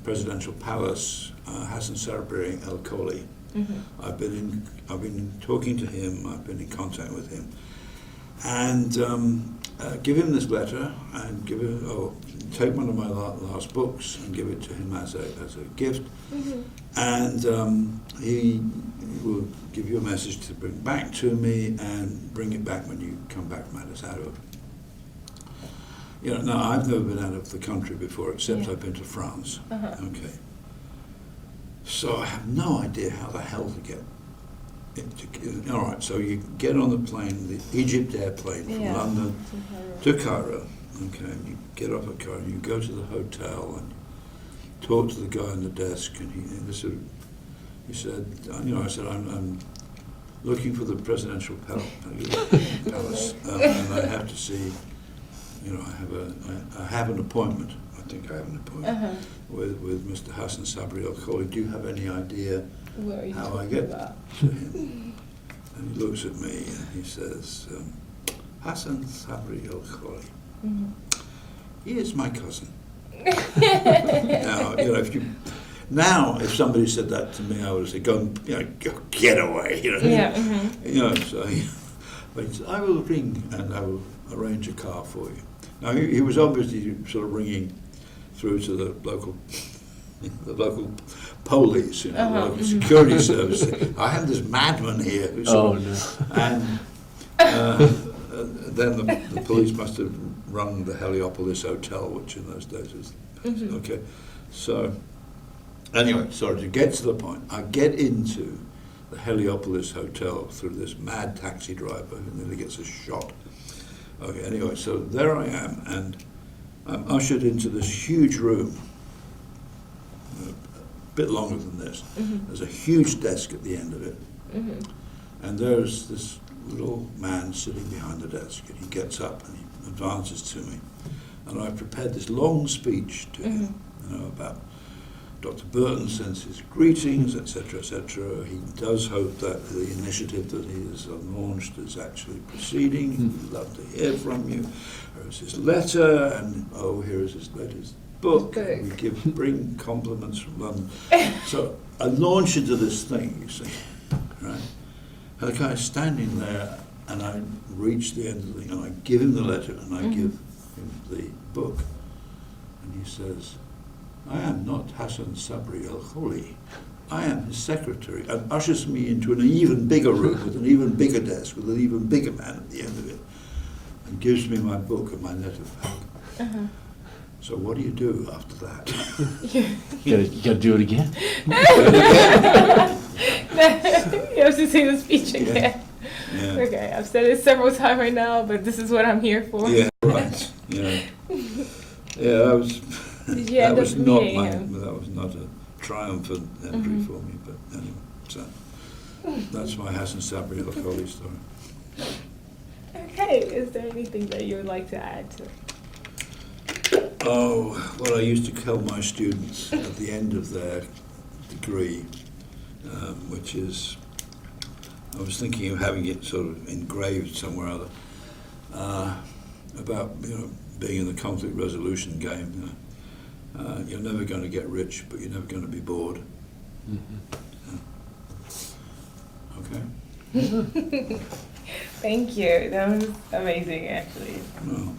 presidential palace, Hassan Sabri al-Kholi. I've been talking to him. I've been in contact with him, and give him this letter and take one of my last books and give it to him as a gift, and he will give you a message to bring back to me, and bring it back when you come back from Addis Ababa. Now I've never been out of the country before, except I've been to France. Okay. So I have no idea how the hell to get into. All right, so you get on the plane, the Egypt airplane from London to Cairo. Okay, and you get off at Cairo, and you go to the hotel, and talked to the guy on the desk, and he said, I said, I'm looking for the presidential palace, and I have to see, I have an appointment. I think I have an appointment with Mr. Hassan Sabri al-Kholi. Do you have any idea how I get to him? And he looks at me and he says, Hassan Sabri al-Kholi. He is my cousin. Now, if somebody said that to me, I would say, go get away. So but he said, I will ring and I will arrange a car for you. Now, he was obviously sort of ringing through to the local police, the local security service. I have this madman here. And then the police must have rung the Heliopolis Hotel, which in those days was okay. So anyway, sorry, to get to the point, I get into the Heliopolis Hotel through this mad taxi driver who nearly gets a shot. Okay, anyway, so there I am, and I'm ushered into this huge room, a bit longer than this. There's a huge desk at the end of it, and there's this little man sitting behind the desk, and he gets up and he advances to me, and I prepared this long speech to him, about Dr. Burton sends his greetings, etc., etc. He does hope that the initiative that he has launched is actually proceeding. He'd love to hear from you. Here is his letter, and here is his latest book. And we bring compliments from London. So I launch into this thing, you see, right? And the guy is standing there, and I reach the end of the thing, and I give him the letter, and I give him the book, and he says, I am not Hassan Sabri al-Kholi. I am his secretary, and ushers me into an even bigger room with an even bigger desk with an even bigger man at the end of it, and gives me my book and my letter back. So what do you do after that? You gotta do it again. You have to say the speech again. Yeah. Okay, I've said it several times right now, but this is what I'm here for. Yeah, right. Yeah. Yeah, that was. Did you end up meeting him? That was not a triumphant entry for me, but anyway, so that's my Hassan Sabri al-Kholi story. Okay, is there anything that you would like to add to? Oh, well, I used to tell my students at the end of their degree, which is, I was thinking of having it sort of engraved somewhere or other, about being in the conflict resolution game. You're never going to get rich, but you're never going to be bored. Okay. Thank you. That was amazing, actually. Well,